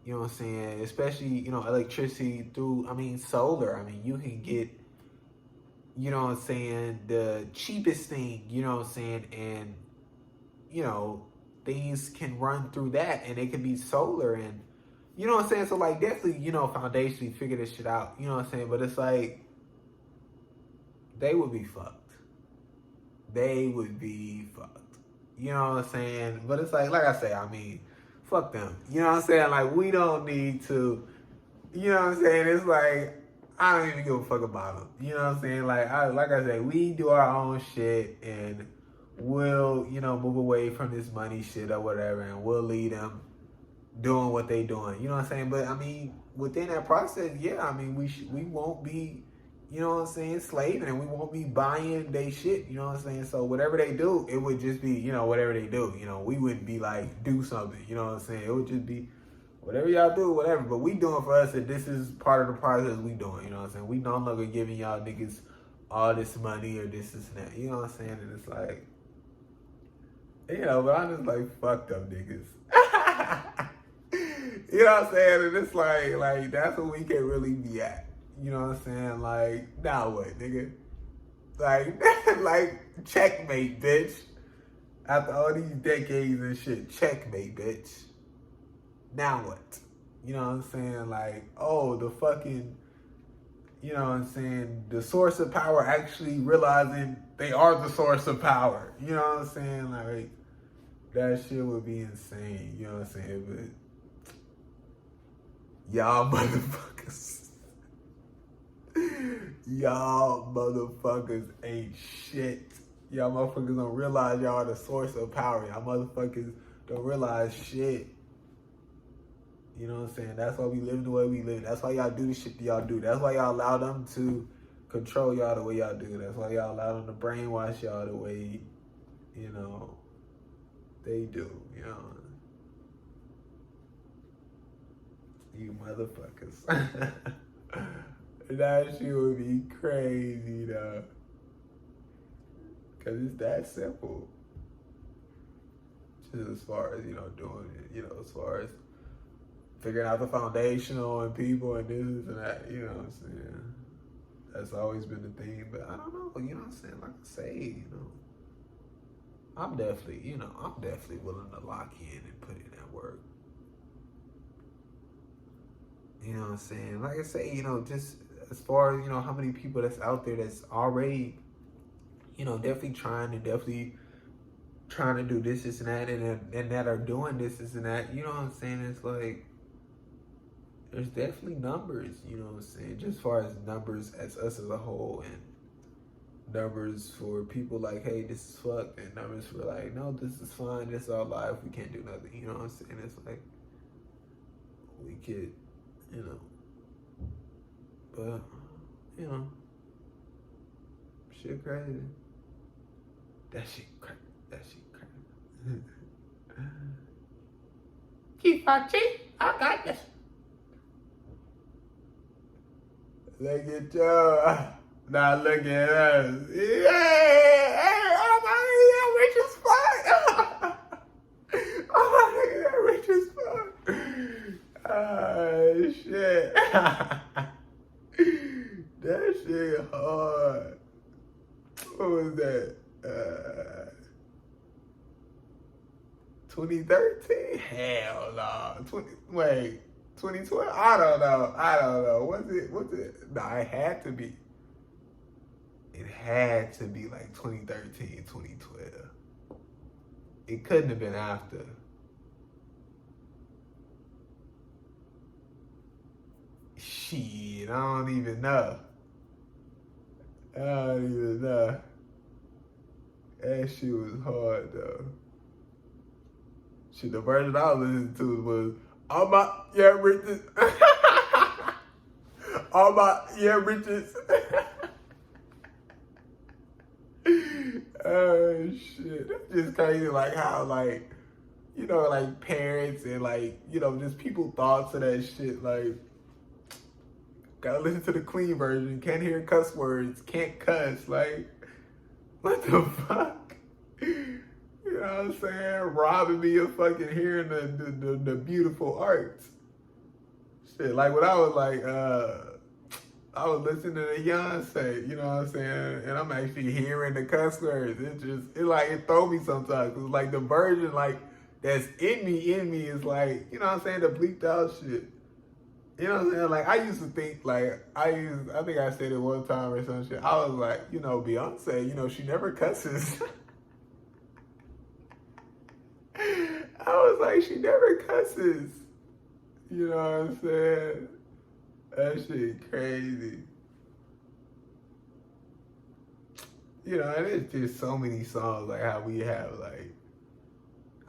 you know what I'm saying, especially, electricity through, I mean, solar. I mean, you can get, you know what I'm saying, the cheapest thing, you know what I'm saying, and, things can run through that, and it can be solar, and, you know what I'm saying, so, like, definitely, foundationally figure this shit out, you know what I'm saying, but it's like, they would be fucked. They would be fucked. You know what I'm saying? But it's like I say, I mean, fuck them. You know what I'm saying? Like, we don't need to, you know what I'm saying? It's like, I don't even give a fuck about them. You know what I'm saying? Like I say, we do our own shit, and we'll, move away from this money shit or whatever, and we'll leave them doing what they doing. You know what I'm saying? But I mean, within that process, yeah, I mean, we won't be, you know what I'm saying, slaving, and we won't be buying they shit. You know what I'm saying? So whatever they do, it would just be, whatever they do. We wouldn't be like, do something. You know what I'm saying? It would just be whatever y'all do, whatever. But we doing for us, and this is part of the process we doing. You know what I'm saying? We no longer giving y'all niggas all this money or this and that. You know what I'm saying? And it's like, but I'm just like, fuck them niggas. You know what I'm saying? And it's like that's what we can really be at. You know what I'm saying? Like, now what, nigga? Like, like, checkmate, bitch. After all these decades and shit, checkmate, bitch. Now what? You know what I'm saying? Like, oh, the fucking, you know what I'm saying, the source of power actually realizing they are the source of power. You know what I'm saying? Like, that shit would be insane. You know what I'm saying? But y'all motherfuckers. Y'all motherfuckers ain't shit. Y'all motherfuckers don't realize y'all are the source of power. Y'all motherfuckers don't realize shit. You know what I'm saying? That's why we live the way we live. That's why y'all do the shit that y'all do. That's why y'all allow them to control y'all the way y'all do. That's why y'all allow them to brainwash y'all the way, you know, they do. You know, you motherfuckers. That shit would be crazy though. Cause it's that simple. Just as far as, you know, doing it, you know, as far as figuring out the foundational and people and this and that, you know what I'm saying? That's always been the thing, but I don't know, you know what I'm saying? Like I say, you know, I'm definitely willing to lock in and put in that work. You know what I'm saying? Like I say, you know, just as far as, you know, how many people that's out there that's already, you know, definitely trying to do this and that, and that are doing this and that, you know what I'm saying? It's like, there's definitely numbers, you know what I'm saying? Just as far as numbers as us as a whole, and numbers for people like, hey, this is fucked, and numbers for like, no, this is fine, this is our life, we can't do nothing, you know what I'm saying? It's like, we could, you know, but, you know, shit crazy. That shit crazy. Keep watching, I got this. Look at y'all. Now look at us. Yeah! Oh my God, rich as fuck. Oh my God, rich as fuck. Oh shit. That shit hard. What was that? 2013? Hell no. 2012? I don't know. What's it? No, it had to be. It had to be like 2013, 2012. It couldn't have been after. Shit, I don't even know. That shit was hard though. Shit, the version I was listening to was all my riches. All my riches. Oh shit, that's just crazy. Like how, like, you know, like parents and like, you know, just people thoughts of that shit. Like, gotta listen to the clean version. Can't hear cuss words. Can't cuss. Like, what the fuck? You know what I'm saying? Robbing me of fucking hearing the beautiful arts. Shit, like when I was like, I was listening to Beyonce, you know what I'm saying? And I'm actually hearing the cuss words. It throw me sometimes. Cause like the version like that's in me is like, you know what I'm saying? The bleeped out shit. You know what I'm saying? Like I used to think like, I think I said it one time or some shit. I was like, you know, Beyonce, you know, she never cusses. I was like, she never cusses. You know what I'm saying? That shit crazy. You know, and it's just so many songs like how we have like,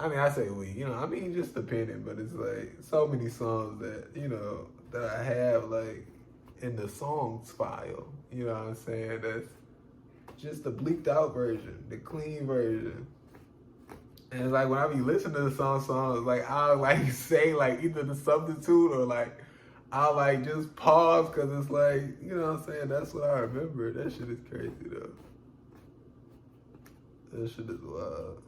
I mean, I say we, you know, I mean just dependent, but it's like so many songs that, you know, that I have like in the songs file. You know what I'm saying? That's just the bleeped out version, the clean version. And it's like when I be listening to the songs, like I'll like say like either the substitute or like I'll like just pause because it's like, you know what I'm saying? That's what I remember. That shit is crazy though. That shit is wild.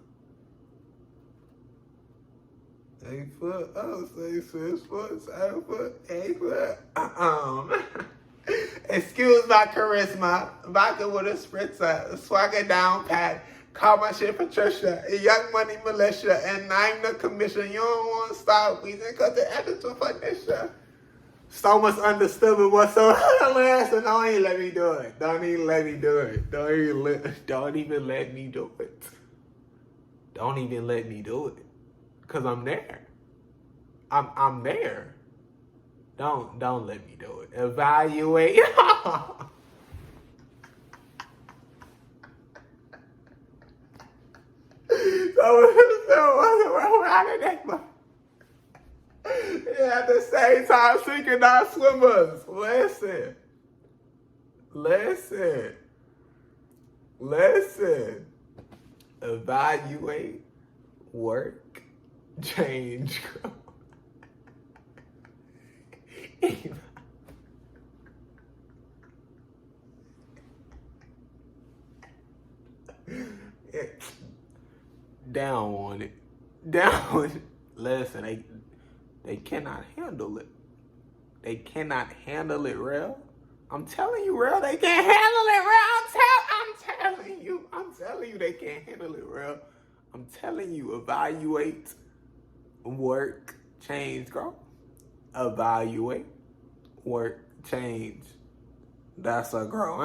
8 foot, I would say 6 foot, 7 foot, 8 foot. Excuse my charisma. Vodka with a spritzer, swagger down pat. Call my shit Patricia, a young money militia, and I'm the commission. You don't want to stop wheezing because the editor for this shit. So much understood, but what's so hilarious, and don't even let me do it. Don't even let me do it. Don't even let me do it. Don't even let me do it. Cause I'm there. I'm there. Don't let me do it. Evaluate. At the same time, synchronized swimmers. Listen. Evaluate, work, change, grow. Down on it. Listen, they cannot handle it. They cannot handle it, real. I'm telling you, real, they can't handle it, real. I'm telling you, they can't handle it, real. I'm telling you, evaluate, work, change, grow. Evaluate, work, change. That's a grow.